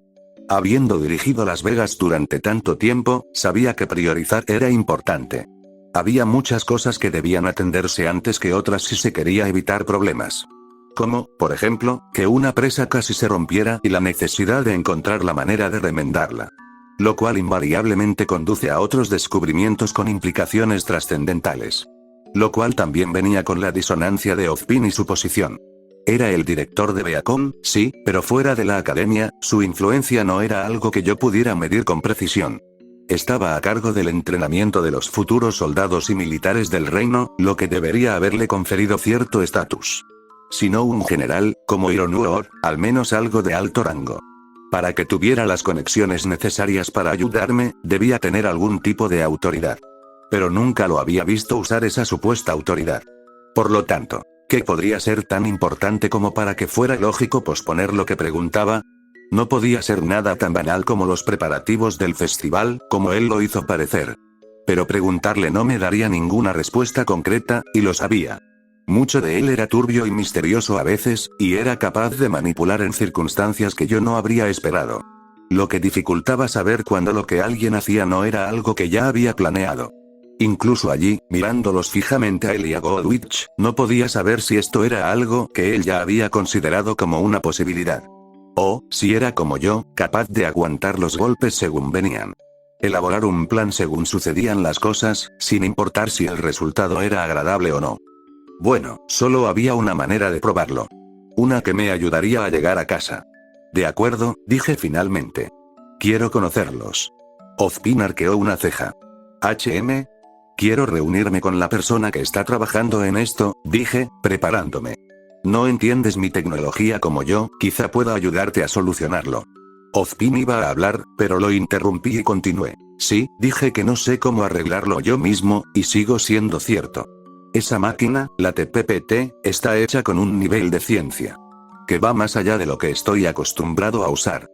Habiendo dirigido Las Vegas durante tanto tiempo, sabía que priorizar era importante. Había muchas cosas que debían atenderse antes que otras si se quería evitar problemas. Como, por ejemplo, que una presa casi se rompiera y la necesidad de encontrar la manera de remendarla. Lo cual invariablemente conduce a otros descubrimientos con implicaciones trascendentales. Lo cual también venía con la disonancia de Ozpin y su posición. Era el director de Beacon, sí, pero fuera de la academia, su influencia no era algo que yo pudiera medir con precisión. Estaba a cargo del entrenamiento de los futuros soldados y militares del reino, lo que debería haberle conferido cierto estatus. Si no un general, como Ironuor, al menos algo de alto rango. Para que tuviera las conexiones necesarias para ayudarme, debía tener algún tipo de autoridad. Pero nunca lo había visto usar esa supuesta autoridad. Por lo tanto, ¿qué podría ser tan importante como para que fuera lógico posponer lo que preguntaba? No podía ser nada tan banal como los preparativos del festival, como él lo hizo parecer. Pero preguntarle no me daría ninguna respuesta concreta, y lo sabía. Mucho de él era turbio y misterioso a veces, y era capaz de manipular en circunstancias que yo no habría esperado. Lo que dificultaba saber cuando lo que alguien hacía no era algo que ya había planeado. Incluso allí, mirándolos fijamente a él y a Goldwich, no podía saber si esto era algo que él ya había considerado como una posibilidad. O, si era como yo, capaz de aguantar los golpes según venían. Elaborar un plan según sucedían las cosas, sin importar si el resultado era agradable o no. Bueno, solo había una manera de probarlo. Una que me ayudaría a llegar a casa. De acuerdo, dije finalmente. Quiero conocerlos. Ozpin arqueó una ceja. HM. Quiero reunirme con la persona que está trabajando en esto, dije, preparándome. No entiendes mi tecnología como yo, quizá pueda ayudarte a solucionarlo. Ozpin iba a hablar, pero lo interrumpí y continué. Sí, dije que no sé cómo arreglarlo yo mismo, y sigo siendo cierto. Esa máquina, la TPPT, está hecha con un nivel de ciencia que va más allá de lo que estoy acostumbrado a usar.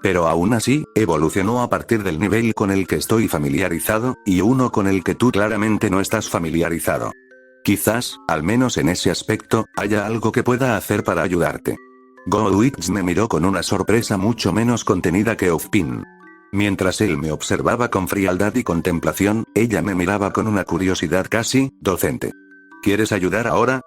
Pero aún así, evolucionó a partir del nivel con el que estoy familiarizado, y uno con el que tú claramente no estás familiarizado. Quizás, al menos en ese aspecto, haya algo que pueda hacer para ayudarte. Goldwich me miró con una sorpresa mucho menos contenida que Ozpin. Mientras él me observaba con frialdad y contemplación, ella me miraba con una curiosidad casi docente. ¿Quieres ayudar ahora?,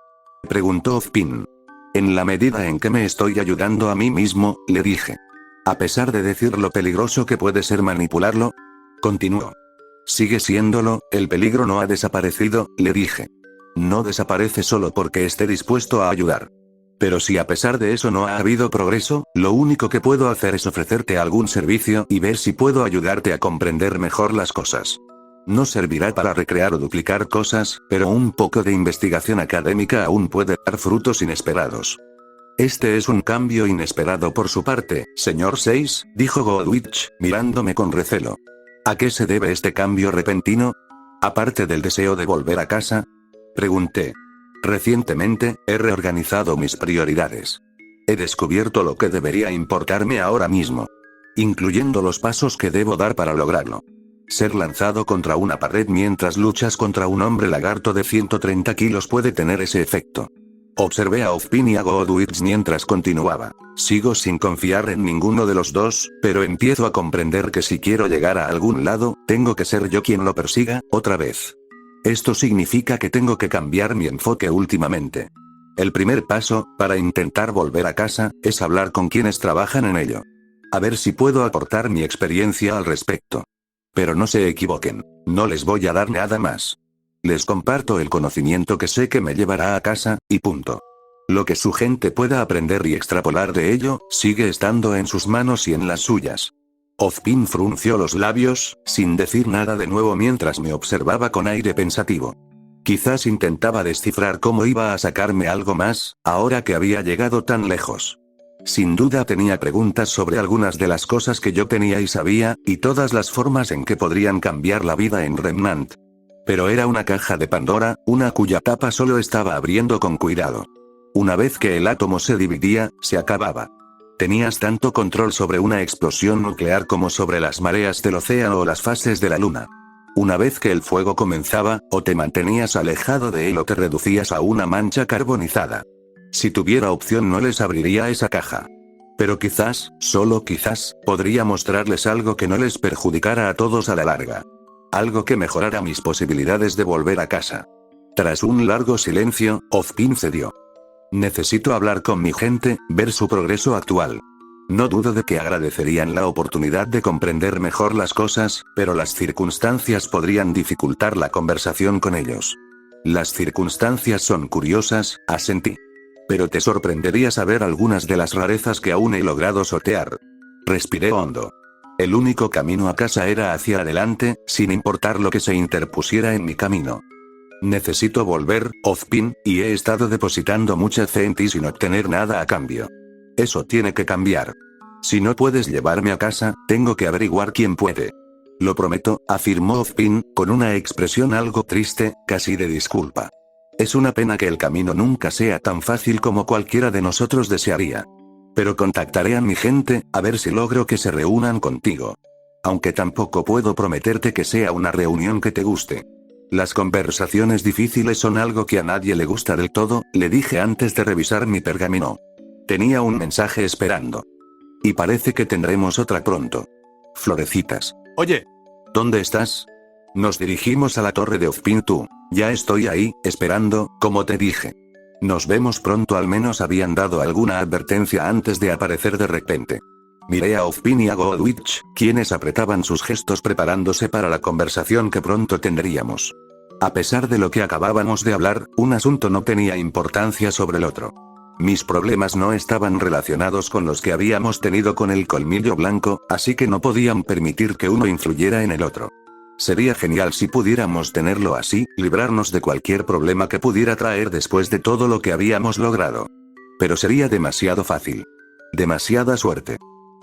preguntó Ozpin. En la medida en que me estoy ayudando a mí mismo, le dije. A pesar de decir lo peligroso que puede ser manipularlo, continuó. Sigue siéndolo, el peligro no ha desaparecido, le dije. No desaparece solo porque esté dispuesto a ayudar. Pero si a pesar de eso no ha habido progreso, lo único que puedo hacer es ofrecerte algún servicio y ver si puedo ayudarte a comprender mejor las cosas. No servirá para recrear o duplicar cosas, pero un poco de investigación académica aún puede dar frutos inesperados. Este es un cambio inesperado por su parte, señor 6, dijo Godwich, mirándome con recelo. ¿A qué se debe este cambio repentino? ¿Aparte del deseo de volver a casa? Pregunté. Recientemente, he reorganizado mis prioridades. He descubierto lo que debería importarme ahora mismo. Incluyendo los pasos que debo dar para lograrlo. Ser lanzado contra una pared mientras luchas contra un hombre lagarto de 130 kilos puede tener ese efecto. Observé a Ozpin y a Godwich mientras continuaba. Sigo sin confiar en ninguno de los dos, pero empiezo a comprender que si quiero llegar a algún lado, tengo que ser yo quien lo persiga, otra vez. Esto significa que tengo que cambiar mi enfoque últimamente. El primer paso, para intentar volver a casa, es hablar con quienes trabajan en ello. A ver si puedo aportar mi experiencia al respecto. Pero no se equivoquen, no les voy a dar nada más. Les comparto el conocimiento que sé que me llevará a casa, y punto. Lo que su gente pueda aprender y extrapolar de ello, sigue estando en sus manos y en las suyas. Ozpin frunció los labios, sin decir nada de nuevo mientras me observaba con aire pensativo. Quizás intentaba descifrar cómo iba a sacarme algo más, ahora que había llegado tan lejos. Sin duda tenía preguntas sobre algunas de las cosas que yo tenía y sabía, y todas las formas en que podrían cambiar la vida en Remnant. Pero era una caja de Pandora, una cuya tapa solo estaba abriendo con cuidado. Una vez que el átomo se dividía, se acababa. Tenías tanto control sobre una explosión nuclear como sobre las mareas del océano o las fases de la luna. Una vez que el fuego comenzaba, o te mantenías alejado de él o te reducías a una mancha carbonizada. Si tuviera opción no les abriría esa caja. Pero quizás, solo quizás, podría mostrarles algo que no les perjudicara a todos a la larga. Algo que mejorara mis posibilidades de volver a casa. Tras un largo silencio, Ozpin cedió. Necesito hablar con mi gente, ver su progreso actual. No dudo de que agradecerían la oportunidad de comprender mejor las cosas, pero las circunstancias podrían dificultar la conversación con ellos. Las circunstancias son curiosas, asentí. Pero te sorprendería saber algunas de las rarezas que aún he logrado sortear. Respiré hondo. El único camino a casa era hacia adelante, sin importar lo que se interpusiera en mi camino. Necesito volver, Ozpin, y he estado depositando mucha fe en ti sin obtener nada a cambio. Eso tiene que cambiar. Si no puedes llevarme a casa, tengo que averiguar quién puede. Lo prometo, afirmó Ozpin, con una expresión algo triste, casi de disculpa. Es una pena que el camino nunca sea tan fácil como cualquiera de nosotros desearía. Pero contactaré a mi gente, a ver si logro que se reúnan contigo. Aunque tampoco puedo prometerte que sea una reunión que te guste. Las conversaciones difíciles son algo que a nadie le gusta del todo, le dije antes de revisar mi pergamino. Tenía un mensaje esperando. Y parece que tendremos otra pronto. Florecitas. Oye. ¿Dónde estás? Nos dirigimos a la torre de Ozpin. Ya estoy ahí, esperando, como te dije. Nos vemos pronto. Al menos habían dado alguna advertencia antes de aparecer de repente. Miré a Ozpin y a Godwich, quienes apretaban sus gestos preparándose para la conversación que pronto tendríamos. A pesar de lo que acabábamos de hablar, un asunto no tenía importancia sobre el otro. Mis problemas no estaban relacionados con los que habíamos tenido con el colmillo blanco, así que no podían permitir que uno influyera en el otro. Sería genial si pudiéramos tenerlo así, librarnos de cualquier problema que pudiera traer después de todo lo que habíamos logrado. Pero sería demasiado fácil. Demasiada suerte.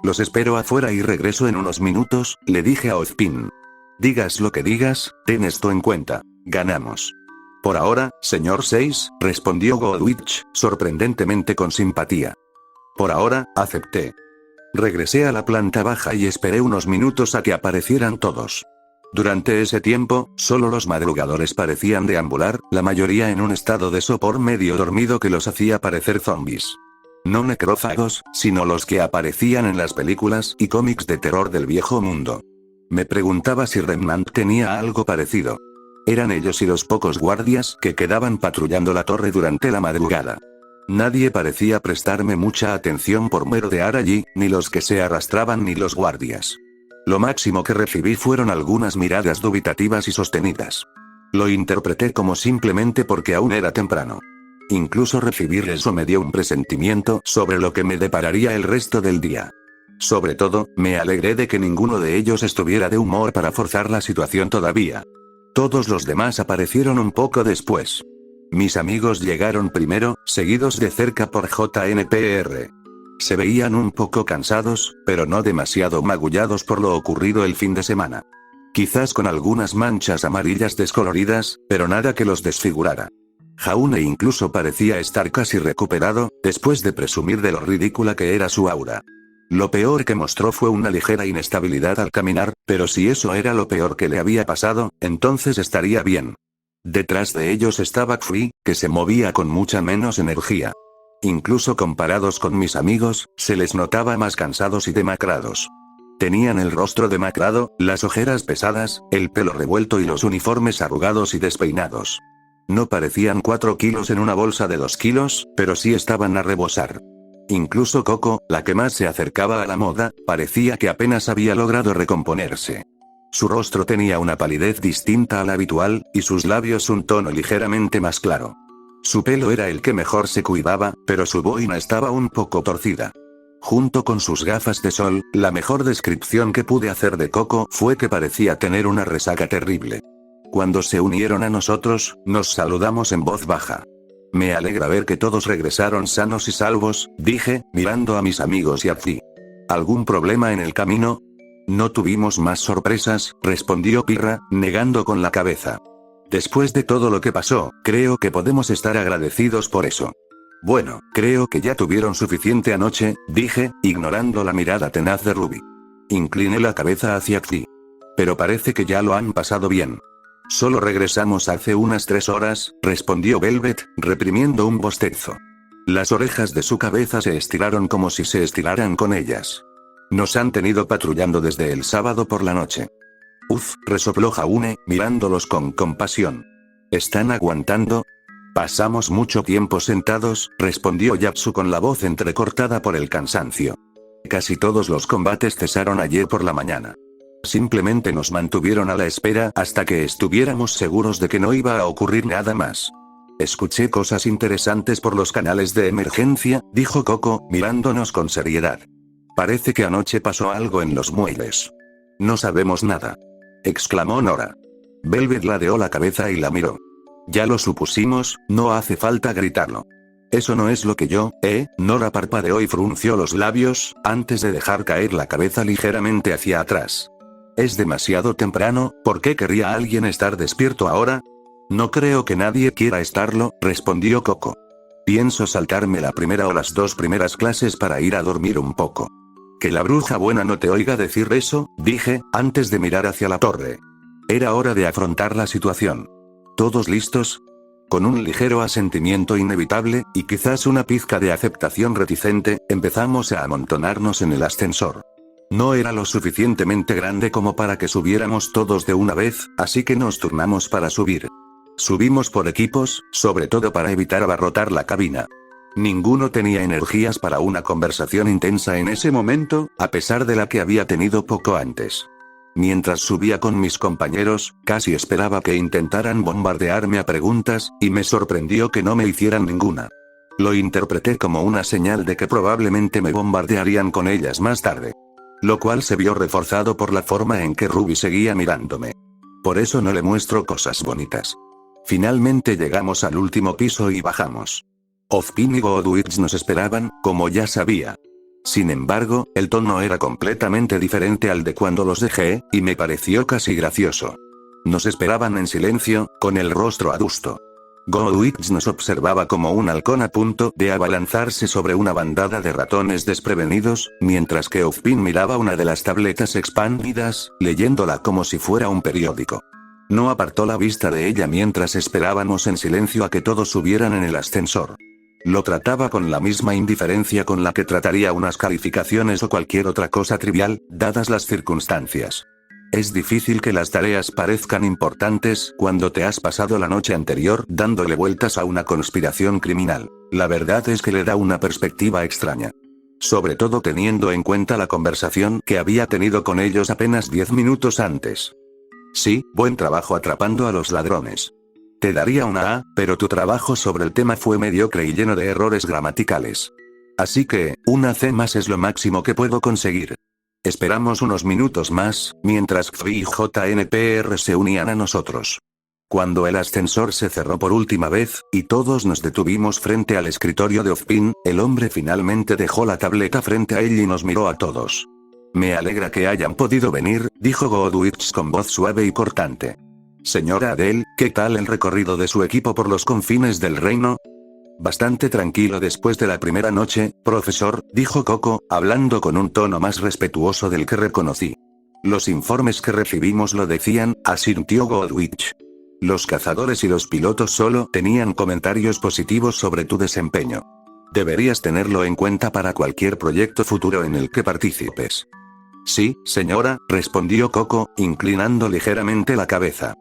Los espero afuera y regreso en unos minutos, le dije a Ozpin. Digas lo que digas, ten esto en cuenta. Ganamos. Por ahora, señor 6, respondió Godwich, sorprendentemente con simpatía. Por ahora, acepté. Regresé a la planta baja y esperé unos minutos a que aparecieran todos. Durante ese tiempo, solo los madrugadores parecían deambular, la mayoría en un estado de sopor medio dormido que los hacía parecer zombies. No necrófagos, sino los que aparecían en las películas y cómics de terror del viejo mundo. Me preguntaba si Remnant tenía algo parecido. Eran ellos y los pocos guardias que quedaban patrullando la torre durante la madrugada. Nadie parecía prestarme mucha atención por merodear allí, ni los que se arrastraban ni los guardias. Lo máximo que recibí fueron algunas miradas dubitativas y sostenidas. Lo interpreté como simplemente porque aún era temprano. Incluso recibir eso me dio un presentimiento sobre lo que me depararía el resto del día. Sobre todo, me alegré de que ninguno de ellos estuviera de humor para forzar la situación todavía. Todos los demás aparecieron un poco después. Mis amigos llegaron primero, seguidos de cerca por JNPR. Se veían un poco cansados, pero no demasiado magullados por lo ocurrido el fin de semana. Quizás con algunas manchas amarillas descoloridas, pero nada que los desfigurara. Jaune incluso parecía estar casi recuperado, después de presumir de lo ridícula que era su aura. Lo peor que mostró fue una ligera inestabilidad al caminar, pero si eso era lo peor que le había pasado, entonces estaría bien. Detrás de ellos estaba Xui, que se movía con mucha menos energía. Incluso comparados con mis amigos, se les notaba más cansados y demacrados. Tenían el rostro demacrado, las ojeras pesadas, el pelo revuelto y los uniformes arrugados y despeinados. No parecían 4 kilos en una bolsa de 2 kilos, pero sí estaban a rebosar. Incluso Coco, la que más se acercaba a la moda, parecía que apenas había logrado recomponerse. Su rostro tenía una palidez distinta a la habitual, y sus labios un tono ligeramente más claro. Su pelo era el que mejor se cuidaba, pero su boina estaba un poco torcida. Junto con sus gafas de sol, la mejor descripción que pude hacer de Coco fue que parecía tener una resaca terrible. Cuando se unieron a nosotros, nos saludamos en voz baja. Me alegra ver que todos regresaron sanos y salvos, dije, mirando a mis amigos y a Xi. ¿Algún problema en el camino? No tuvimos más sorpresas, respondió Pirra, negando con la cabeza. Después de todo lo que pasó, creo que podemos estar agradecidos por eso. Bueno, creo que ya tuvieron suficiente anoche, dije, ignorando la mirada tenaz de Ruby. Incliné la cabeza hacia Xi. Pero parece que ya lo han pasado bien. Solo regresamos hace unas 3 horas, respondió Velvet, reprimiendo un bostezo. Las orejas de su cabeza se estiraron como si se estiraran con ellas. Nos han tenido patrullando desde el sábado por la noche. Uf, resopló Jaune, mirándolos con compasión. ¿Están aguantando? Pasamos mucho tiempo sentados, respondió Yapsu con la voz entrecortada por el cansancio. Casi todos los combates cesaron ayer por la mañana. Simplemente nos mantuvieron a la espera hasta que estuviéramos seguros de que no iba a ocurrir nada más. Escuché cosas interesantes por los canales de emergencia, dijo Coco, mirándonos con seriedad. Parece que anoche pasó algo en los muelles. No sabemos nada, exclamó Nora. Velvet ladeó la cabeza y la miró. Ya lo supusimos, no hace falta gritarlo. Eso no es lo que yo, Nora parpadeó y frunció los labios, antes de dejar caer la cabeza ligeramente hacia atrás. Es demasiado temprano, ¿por qué querría alguien estar despierto ahora? No creo que nadie quiera estarlo, respondió Coco. Pienso saltarme la primera o las 2 primeras clases para ir a dormir un poco. Que la bruja buena no te oiga decir eso, dije, antes de mirar hacia la torre. Era hora de afrontar la situación. ¿Todos listos? Con un ligero asentimiento inevitable, y quizás una pizca de aceptación reticente, empezamos a amontonarnos en el ascensor. No era lo suficientemente grande como para que subiéramos todos de una vez, así que nos turnamos para subir. Subimos por equipos, sobre todo para evitar abarrotar la cabina. Ninguno tenía energías para una conversación intensa en ese momento, a pesar de la que había tenido poco antes. Mientras subía con mis compañeros, casi esperaba que intentaran bombardearme a preguntas, y me sorprendió que no me hicieran ninguna. Lo interpreté como una señal de que probablemente me bombardearían con ellas más tarde. Lo cual se vio reforzado por la forma en que Ruby seguía mirándome. Por eso no le muestro cosas bonitas. Finalmente llegamos al último piso y bajamos. Ozpin y Godwits nos esperaban, como ya sabía. Sin embargo, el tono era completamente diferente al de cuando los dejé, y me pareció casi gracioso. Nos esperaban en silencio, con el rostro adusto. Godwits nos observaba como un halcón a punto de abalanzarse sobre una bandada de ratones desprevenidos, mientras que Ozpin miraba una de las tabletas expandidas, leyéndola como si fuera un periódico. No apartó la vista de ella mientras esperábamos en silencio a que todos subieran en el ascensor. Lo trataba con la misma indiferencia con la que trataría unas calificaciones o cualquier otra cosa trivial, dadas las circunstancias. Es difícil que las tareas parezcan importantes cuando te has pasado la noche anterior dándole vueltas a una conspiración criminal. La verdad es que le da una perspectiva extraña. Sobre todo teniendo en cuenta la conversación que había tenido con ellos apenas 10 minutos antes. Sí, buen trabajo atrapando a los ladrones. Te daría una A, pero tu trabajo sobre el tema fue mediocre y lleno de errores gramaticales. Así que, una C+ es lo máximo que puedo conseguir. Esperamos unos minutos más, mientras Xvi y JNPR se unían a nosotros. Cuando el ascensor se cerró por última vez, y todos nos detuvimos frente al escritorio de Ozpin, el hombre finalmente dejó la tableta frente a él y nos miró a todos. Me alegra que hayan podido venir, dijo Godwich con voz suave y cortante. Señora Adele, ¿qué tal el recorrido de su equipo por los confines del reino? Bastante tranquilo después de la primera noche, profesor, dijo Coco, hablando con un tono más respetuoso del que reconocí. Los informes que recibimos lo decían, asintió Godwich. Los cazadores y los pilotos solo tenían comentarios positivos sobre tu desempeño. Deberías tenerlo en cuenta para cualquier proyecto futuro en el que participes. Sí, señora, respondió Coco, inclinando ligeramente la cabeza.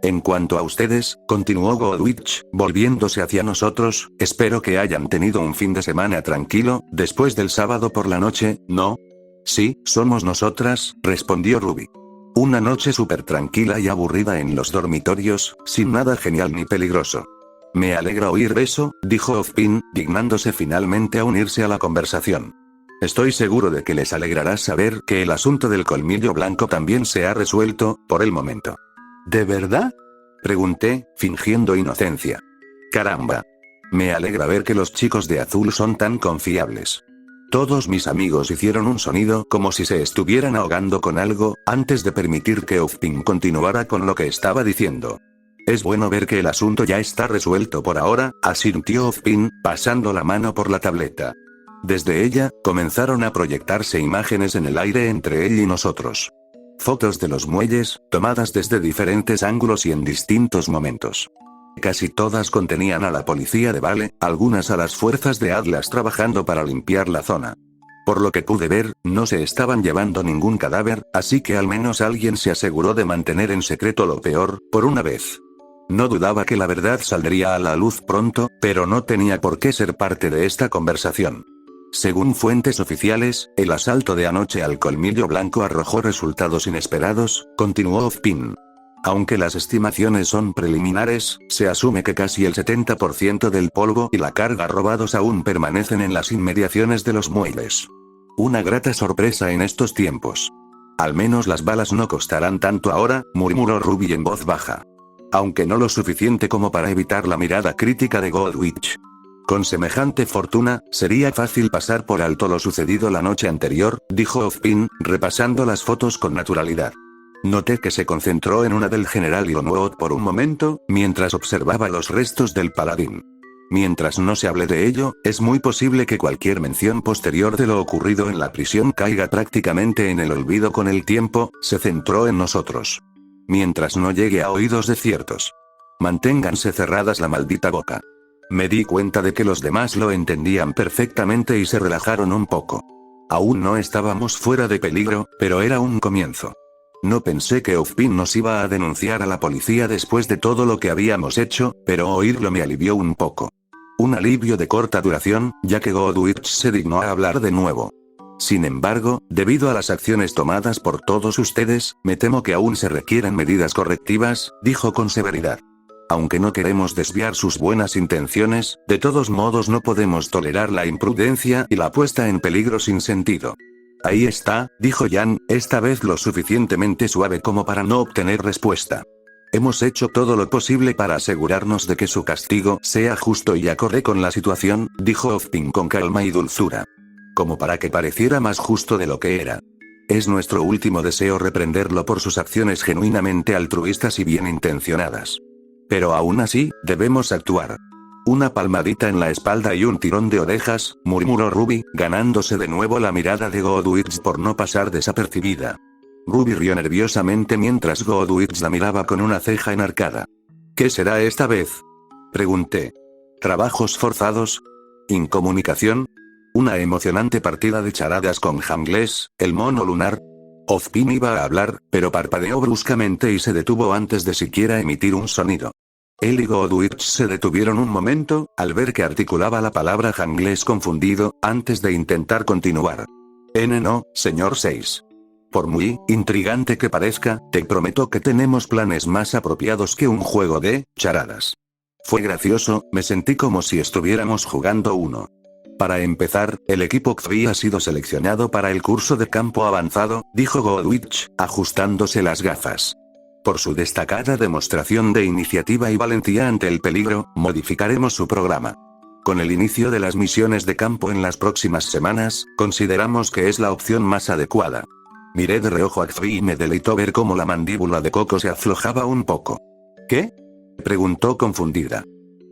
En cuanto a ustedes, continuó Godwich, volviéndose hacia nosotros, espero que hayan tenido un fin de semana tranquilo, después del sábado por la noche, ¿no? Sí, somos nosotras, respondió Ruby. Una noche súper tranquila y aburrida en los dormitorios, sin nada genial ni peligroso. Me alegra oír eso, dijo Ozpin, dignándose finalmente a unirse a la conversación. Estoy seguro de que les alegrará saber que el asunto del colmillo blanco también se ha resuelto, por el momento. ¿De verdad? Pregunté, fingiendo inocencia. Caramba. Me alegra ver que los chicos de azul son tan confiables. Todos mis amigos hicieron un sonido como si se estuvieran ahogando con algo, antes de permitir que Ozpin continuara con lo que estaba diciendo. Es bueno ver que el asunto ya está resuelto por ahora, asintió Ozpin, pasando la mano por la tableta. Desde ella, comenzaron a proyectarse imágenes en el aire entre él y nosotros. Fotos de los muelles, tomadas desde diferentes ángulos y en distintos momentos. Casi todas contenían a la policía de Vale, algunas a las fuerzas de Atlas trabajando para limpiar la zona. Por lo que pude ver, no se estaban llevando ningún cadáver, así que al menos alguien se aseguró de mantener en secreto lo peor, por una vez. No dudaba que la verdad saldría a la luz pronto, pero no tenía por qué ser parte de esta conversación. Según fuentes oficiales, el asalto de anoche al colmillo blanco arrojó resultados inesperados, continuó Ozpin. Aunque las estimaciones son preliminares, se asume que casi el 70% del polvo y la carga robados aún permanecen en las inmediaciones de los muelles. Una grata sorpresa en estos tiempos. Al menos las balas no costarán tanto ahora, murmuró Ruby en voz baja. Aunque no lo suficiente como para evitar la mirada crítica de Godwich. Con semejante fortuna, sería fácil pasar por alto lo sucedido la noche anterior, dijo Ozpin, repasando las fotos con naturalidad. Noté que se concentró en una del general Ilonwood por un momento, mientras observaba los restos del paladín. Mientras no se hable de ello, es muy posible que cualquier mención posterior de lo ocurrido en la prisión caiga prácticamente en el olvido con el tiempo, se centró en nosotros. Mientras no llegue a oídos de ciertos. Manténganse cerradas la maldita boca. Me di cuenta de que los demás lo entendían perfectamente y se relajaron un poco. Aún no estábamos fuera de peligro, pero era un comienzo. No pensé que Ozpin nos iba a denunciar a la policía después de todo lo que habíamos hecho, pero oírlo me alivió un poco. Un alivio de corta duración, ya que Godwich se dignó a hablar de nuevo. Sin embargo, debido a las acciones tomadas por todos ustedes, me temo que aún se requieren medidas correctivas, dijo con severidad. Aunque no queremos desviar sus buenas intenciones, de todos modos no podemos tolerar la imprudencia y la puesta en peligro sin sentido. Ahí está, dijo Jan, esta vez lo suficientemente suave como para no obtener respuesta. Hemos hecho todo lo posible para asegurarnos de que su castigo sea justo y acorde con la situación, dijo Ozpin con calma y dulzura. Como para que pareciera más justo de lo que era. Es nuestro último deseo reprenderlo por sus acciones genuinamente altruistas y bien intencionadas. Pero aún así, debemos actuar. Una palmadita en la espalda y un tirón de orejas, murmuró Ruby, ganándose de nuevo la mirada de Godwich por no pasar desapercibida. Ruby rió nerviosamente mientras Godwich la miraba con una ceja enarcada. ¿Qué será esta vez? Pregunté. ¿Trabajos forzados? ¿Incomunicación? ¿Una emocionante partida de charadas con Hamles, el mono lunar? Ozpin iba a hablar, pero parpadeó bruscamente y se detuvo antes de siquiera emitir un sonido. Él y Godwich se detuvieron un momento, al ver que articulaba la palabra Hamles confundido, antes de intentar continuar. No, señor 6. Por muy intrigante que parezca, te prometo que tenemos planes más apropiados que un juego de charadas. Fue gracioso, me sentí como si estuviéramos jugando uno. Para empezar, el equipo XV ha sido seleccionado para el curso de campo avanzado, dijo Goldwich, ajustándose las gafas. Por su destacada demostración de iniciativa y valentía ante el peligro, modificaremos su programa. Con el inicio de las misiones de campo en las próximas semanas, consideramos que es la opción más adecuada. Miré de reojo a XV y me deleitó ver cómo la mandíbula de Coco se aflojaba un poco. ¿Qué? Preguntó confundida.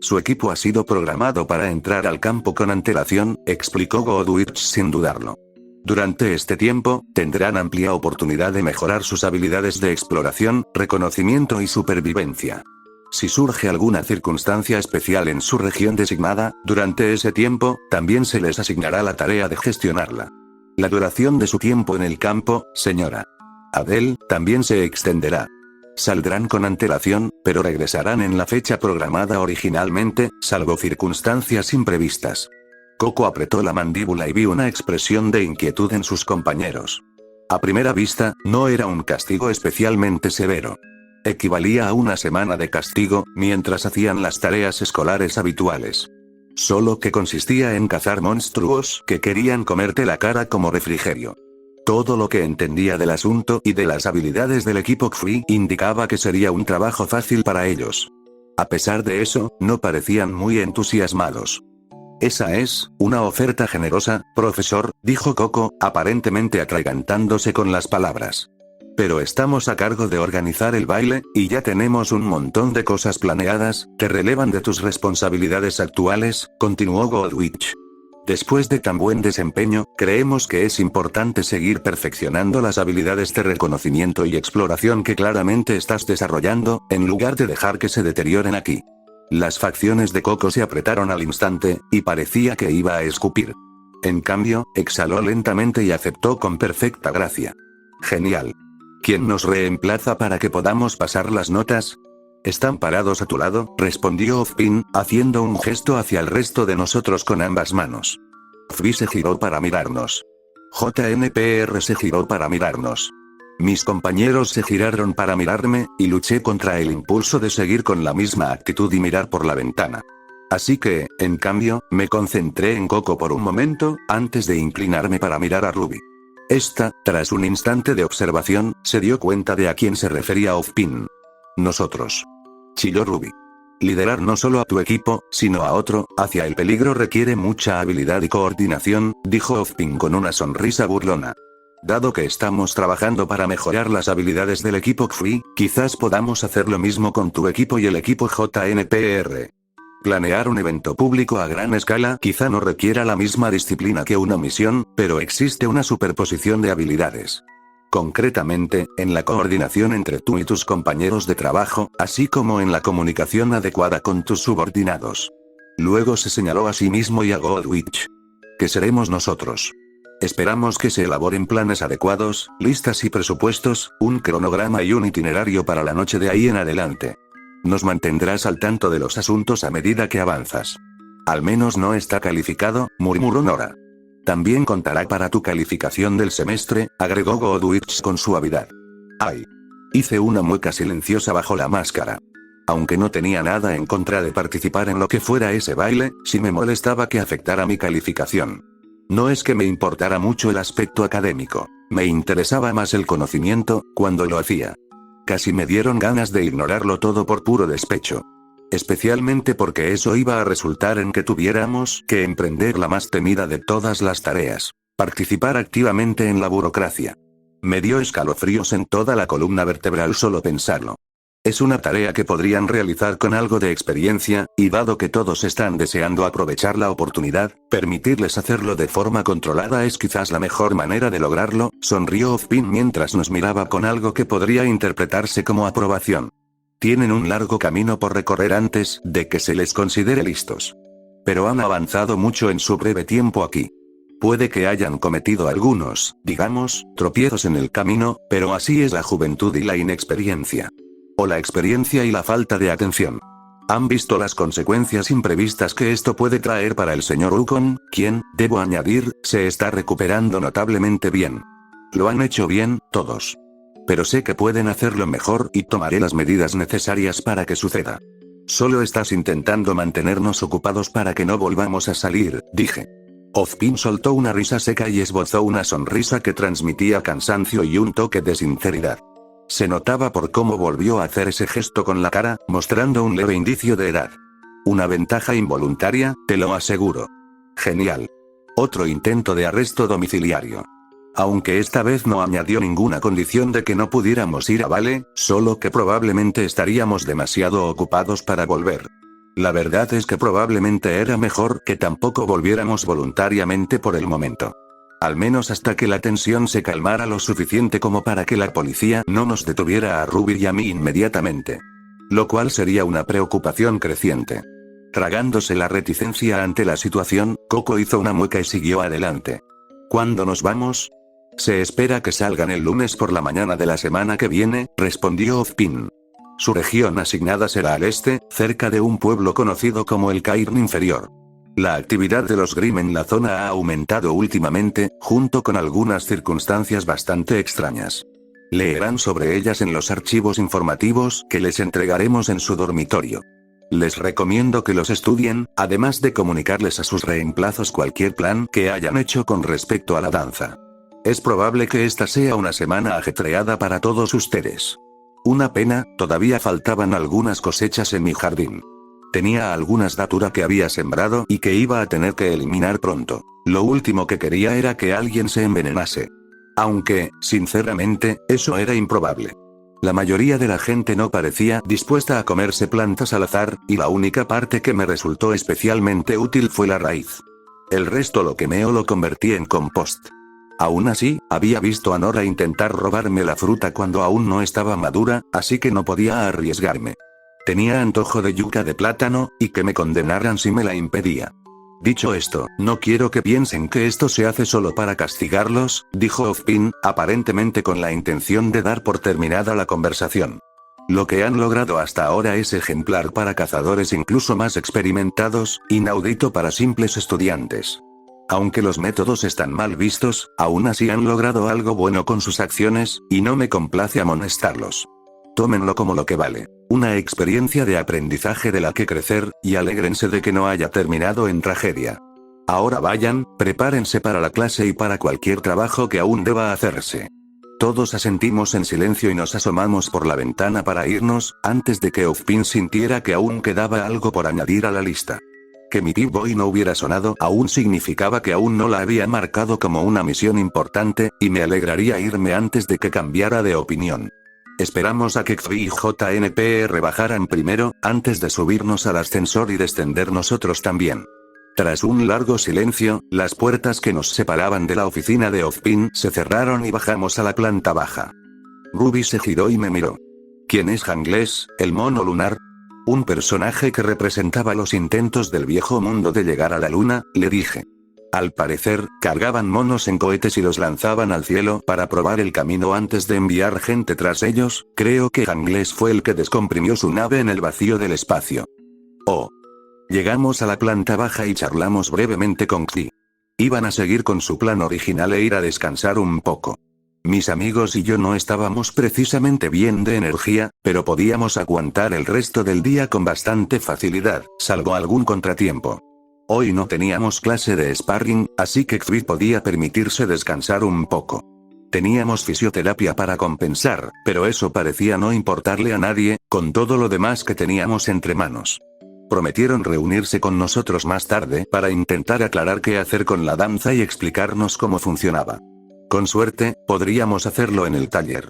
Su equipo ha sido programado para entrar al campo con antelación, explicó Goldwich sin dudarlo. Durante este tiempo, tendrán amplia oportunidad de mejorar sus habilidades de exploración, reconocimiento y supervivencia. Si surge alguna circunstancia especial en su región designada, durante ese tiempo, también se les asignará la tarea de gestionarla. La duración de su tiempo en el campo, señora Adele, también se extenderá. Saldrán con antelación, pero regresarán en la fecha programada originalmente, salvo circunstancias imprevistas. Coco apretó la mandíbula y vi una expresión de inquietud en sus compañeros. A primera vista, no era un castigo especialmente severo. Equivalía a una semana de castigo, mientras hacían las tareas escolares habituales. Solo que consistía en cazar monstruos que querían comerte la cara como refrigerio. Todo lo que entendía del asunto y de las habilidades del equipo XV indicaba que sería un trabajo fácil para ellos. A pesar de eso, no parecían muy entusiasmados. Esa es una oferta generosa, profesor, dijo Coco, aparentemente atragantándose con las palabras. Pero estamos a cargo de organizar el baile, y ya tenemos un montón de cosas planeadas, te relevan de tus responsabilidades actuales, continuó Goldwich. Después de tan buen desempeño, creemos que es importante seguir perfeccionando las habilidades de reconocimiento y exploración que claramente estás desarrollando, en lugar de dejar que se deterioren aquí. Las facciones de Coco se apretaron al instante, y parecía que iba a escupir. En cambio, exhaló lentamente y aceptó con perfecta gracia. Genial. ¿Quién nos reemplaza para que podamos pasar las notas? Están parados a tu lado, respondió Ozpin, haciendo un gesto hacia el resto de nosotros con ambas manos. Fvi se giró para mirarnos. JNPR se giró para mirarnos. Mis compañeros se giraron para mirarme, y luché contra el impulso de seguir con la misma actitud y mirar por la ventana. Así que, en cambio, me concentré en Coco por un momento, antes de inclinarme para mirar a Ruby. Esta, tras un instante de observación, se dio cuenta de a quién se refería Ozpin. Nosotros. Chilló Ruby. Liderar no solo a tu equipo, sino a otro, hacia el peligro requiere mucha habilidad y coordinación, dijo Ozpin con una sonrisa burlona. Dado que estamos trabajando para mejorar las habilidades del equipo XV, quizás podamos hacer lo mismo con tu equipo y el equipo JNPR. Planear un evento público a gran escala quizá no requiera la misma disciplina que una misión, pero existe una superposición de habilidades. Concretamente, en la coordinación entre tú y tus compañeros de trabajo, así como en la comunicación adecuada con tus subordinados. Luego se señaló a sí mismo y a Goldwich. ¿Qué seremos nosotros? Esperamos que se elaboren planes adecuados, listas y presupuestos, un cronograma y un itinerario para la noche de ahí en adelante. Nos mantendrás al tanto de los asuntos a medida que avanzas. Al menos no está calificado, murmuró Nora. También contará para tu calificación del semestre, agregó Goldwich con suavidad. Ay. Hice una mueca silenciosa bajo la máscara. Aunque no tenía nada en contra de participar en lo que fuera ese baile, sí me molestaba que afectara mi calificación. No es que me importara mucho el aspecto académico, me interesaba más el conocimiento, cuando lo hacía. Casi me dieron ganas de ignorarlo todo por puro despecho. Especialmente porque eso iba a resultar en que tuviéramos que emprender la más temida de todas las tareas: participar activamente en la burocracia. Me dio escalofríos en toda la columna vertebral solo pensarlo. Es una tarea que podrían realizar con algo de experiencia, y dado que todos están deseando aprovechar la oportunidad, permitirles hacerlo de forma controlada es quizás la mejor manera de lograrlo, sonrió Ozpin mientras nos miraba con algo que podría interpretarse como aprobación. Tienen un largo camino por recorrer antes de que se les considere listos. Pero han avanzado mucho en su breve tiempo aquí. Puede que hayan cometido algunos, digamos, tropiezos en el camino, pero así es la juventud y la inexperiencia. O la experiencia y la falta de atención. Han visto las consecuencias imprevistas que esto puede traer para el señor Ukon, quien, debo añadir, se está recuperando notablemente bien. Lo han hecho bien, todos. Pero sé que pueden hacerlo mejor y tomaré las medidas necesarias para que suceda. Solo estás intentando mantenernos ocupados para que no volvamos a salir, dije. Ozpin soltó una risa seca y esbozó una sonrisa que transmitía cansancio y un toque de sinceridad. Se notaba por cómo volvió a hacer ese gesto con la cara, mostrando un leve indicio de edad. Una ventaja involuntaria, te lo aseguro. Genial. Otro intento de arresto domiciliario. Aunque esta vez no añadió ninguna condición de que no pudiéramos ir a Vale, solo que probablemente estaríamos demasiado ocupados para volver. La verdad es que probablemente era mejor que tampoco volviéramos voluntariamente por el momento. Al menos hasta que la tensión se calmara lo suficiente como para que la policía no nos detuviera a Ruby y a mí inmediatamente. Lo cual sería una preocupación creciente. Tragándose la reticencia ante la situación, Coco hizo una mueca y siguió adelante. ¿Cuándo nos vamos? Se espera que salgan el lunes por la mañana de la semana que viene, respondió Ozpin. Su región asignada será al este, cerca de un pueblo conocido como el Cairn Inferior. La actividad de los Grimm en la zona ha aumentado últimamente, junto con algunas circunstancias bastante extrañas. Leerán sobre ellas en los archivos informativos que les entregaremos en su dormitorio. Les recomiendo que los estudien, además de comunicarles a sus reemplazos cualquier plan que hayan hecho con respecto a la danza. Es probable que esta sea una semana ajetreada para todos ustedes. Una pena, todavía faltaban algunas cosechas en mi jardín. Tenía algunas datura que había sembrado y que iba a tener que eliminar pronto. Lo último que quería era que alguien se envenenase. Aunque, sinceramente, eso era improbable. La mayoría de la gente no parecía dispuesta a comerse plantas al azar, y la única parte que me resultó especialmente útil fue la raíz. El resto lo quemé o lo convertí en compost. Aún así, había visto a Nora intentar robarme la fruta cuando aún no estaba madura, así que no podía arriesgarme. Tenía antojo de yuca de plátano, y que me condenaran si me la impedía. Dicho esto, no quiero que piensen que esto se hace solo para castigarlos, dijo Ozpin, aparentemente con la intención de dar por terminada la conversación. Lo que han logrado hasta ahora es ejemplar para cazadores incluso más experimentados, inaudito para simples estudiantes. Aunque los métodos están mal vistos, aún así han logrado algo bueno con sus acciones, y no me complace amonestarlos. Tómenlo como lo que vale. Una experiencia de aprendizaje de la que crecer, y alégrense de que no haya terminado en tragedia. Ahora vayan, prepárense para la clase y para cualquier trabajo que aún deba hacerse. Todos asentimos en silencio y nos asomamos por la ventana para irnos, antes de que Ozpin sintiera que aún quedaba algo por añadir a la lista. Que mi Pip Boy no hubiera sonado aún significaba que aún no la había marcado como una misión importante, y me alegraría irme antes de que cambiara de opinión. Esperamos a que Xvi y JNPR bajaran primero, antes de subirnos al ascensor y descender nosotros también. Tras un largo silencio, las puertas que nos separaban de la oficina de Ozpin se cerraron y bajamos a la planta baja. Ruby se giró y me miró. ¿Quién es Hangles, el mono lunar? Un personaje que representaba los intentos del viejo mundo de llegar a la luna, le dije. Al parecer, cargaban monos en cohetes y los lanzaban al cielo para probar el camino antes de enviar gente tras ellos. Creo que Hangles fue el que descomprimió su nave en el vacío del espacio. Oh. Llegamos a la planta baja y charlamos brevemente con Xvi. Iban a seguir con su plan original e ir a descansar un poco. Mis amigos y yo no estábamos precisamente bien de energía, pero podíamos aguantar el resto del día con bastante facilidad, salvo algún contratiempo. Hoy no teníamos clase de sparring, así que Xvi podía permitirse descansar un poco. Teníamos fisioterapia para compensar, pero eso parecía no importarle a nadie, con todo lo demás que teníamos entre manos. Prometieron reunirse con nosotros más tarde para intentar aclarar qué hacer con la danza y explicarnos cómo funcionaba. Con suerte, podríamos hacerlo en el taller.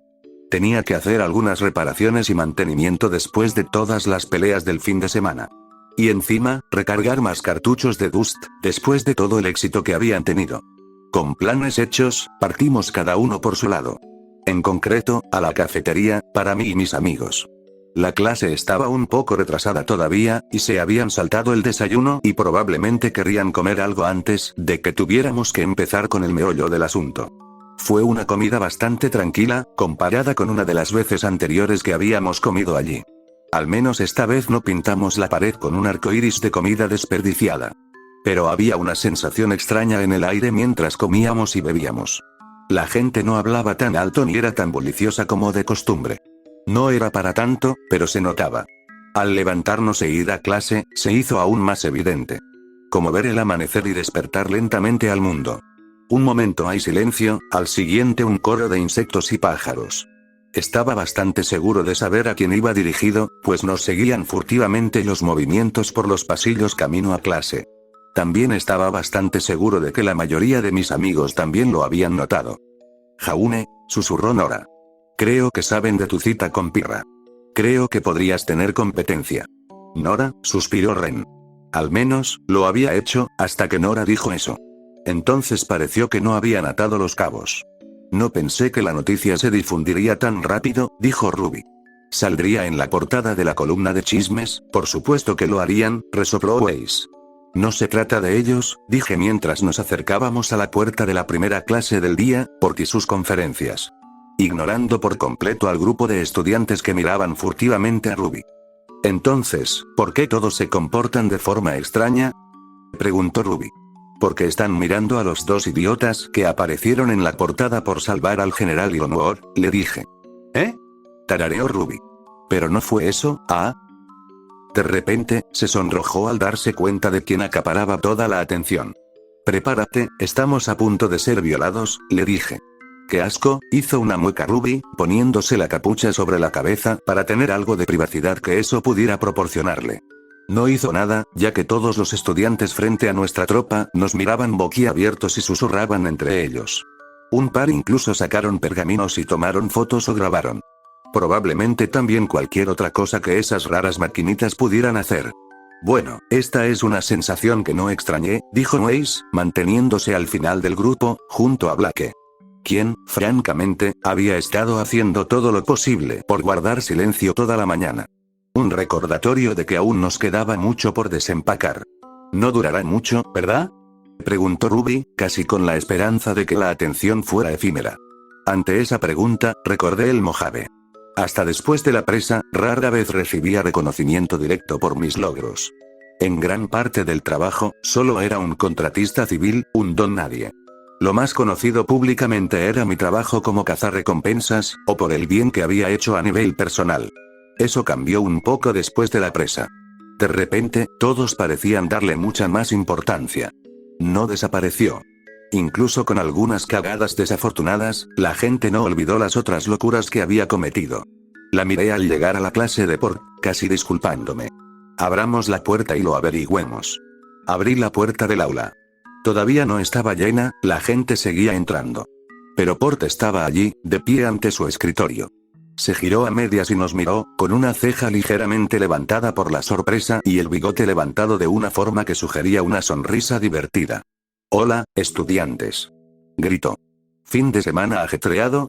Tenía que hacer algunas reparaciones y mantenimiento después de todas las peleas del fin de semana. Y encima, recargar más cartuchos de Dust, después de todo el éxito que habían tenido. Con planes hechos, partimos cada uno por su lado. En concreto, a la cafetería, para mí y mis amigos. La clase estaba un poco retrasada todavía, y se habían saltado el desayuno y probablemente querrían comer algo antes de que tuviéramos que empezar con el meollo del asunto. Fue una comida bastante tranquila, comparada con una de las veces anteriores que habíamos comido allí. Al menos esta vez no pintamos la pared con un arco iris de comida desperdiciada. Pero había una sensación extraña en el aire mientras comíamos y bebíamos. La gente no hablaba tan alto ni era tan bulliciosa como de costumbre. No era para tanto, pero se notaba. Al levantarnos e ir a clase, se hizo aún más evidente. como ver el amanecer y despertar lentamente al mundo. Un momento hay silencio, al siguiente un coro de insectos y pájaros. Estaba bastante seguro de saber a quién iba dirigido, pues nos seguían furtivamente los movimientos por los pasillos camino a clase. También estaba bastante seguro de que la mayoría de mis amigos también lo habían notado. Jaune, susurró Nora. Creo que saben de tu cita con Pirra. Creo que podrías tener competencia. Nora, suspiró Ren. Al menos, lo había hecho, hasta que Nora dijo eso. Entonces pareció que no habían atado los cabos. No pensé que la noticia se difundiría tan rápido, dijo Ruby. Saldría en la portada de la columna de chismes, por supuesto que lo harían, resopló Weiss. No se trata de ellos, dije mientras nos acercábamos a la puerta de la primera clase del día, porque sus conferencias. Ignorando por completo al grupo de estudiantes que miraban furtivamente a Ruby. Entonces, ¿por qué todos se comportan de forma extraña? Preguntó Ruby. Porque están mirando a los dos idiotas que aparecieron en la portada por salvar al general Ilonwar, le dije. ¿Eh? Tarareó Ruby. Pero no fue eso, ¿ah? De repente, se sonrojó al darse cuenta de quién acaparaba toda la atención. Prepárate, estamos a punto de ser violados, le dije. ¡Qué asco!, hizo una mueca Ruby, poniéndose la capucha sobre la cabeza para tener algo de privacidad que eso pudiera proporcionarle. No hizo nada, ya que todos los estudiantes frente a nuestra tropa nos miraban boquiabiertos y susurraban entre ellos. Un par incluso sacaron pergaminos y tomaron fotos o grabaron. Probablemente también cualquier otra cosa que esas raras maquinitas pudieran hacer. Bueno, esta es una sensación que no extrañé, dijo Weiss, manteniéndose al final del grupo, junto a Blake. Quien, francamente, había estado haciendo todo lo posible por guardar silencio toda la mañana. Un recordatorio de que aún nos quedaba mucho por desempacar. No durará mucho, ¿verdad? Preguntó Ruby, casi con la esperanza de que la atención fuera efímera. Ante esa pregunta, recordé el Mojave. Hasta después de la presa, rara vez recibía reconocimiento directo por mis logros. En gran parte del trabajo, solo era un contratista civil, un don nadie. Lo más conocido públicamente era mi trabajo como cazarrecompensas, o por el bien que había hecho a nivel personal. Eso cambió un poco después de la presa. De repente, todos parecían darle mucha más importancia. No desapareció. Incluso con algunas cagadas desafortunadas, la gente no olvidó las otras locuras que había cometido. La miré al llegar a la clase de Port, casi disculpándome. Abramos la puerta y lo averigüemos. Abrí la puerta del aula. Todavía no estaba llena, la gente seguía entrando. Pero Port estaba allí, de pie ante su escritorio. Se giró a medias y nos miró, con una ceja ligeramente levantada por la sorpresa y el bigote levantado de una forma que sugería una sonrisa divertida. «Hola, estudiantes», gritó. «¿Fin de semana ajetreado?».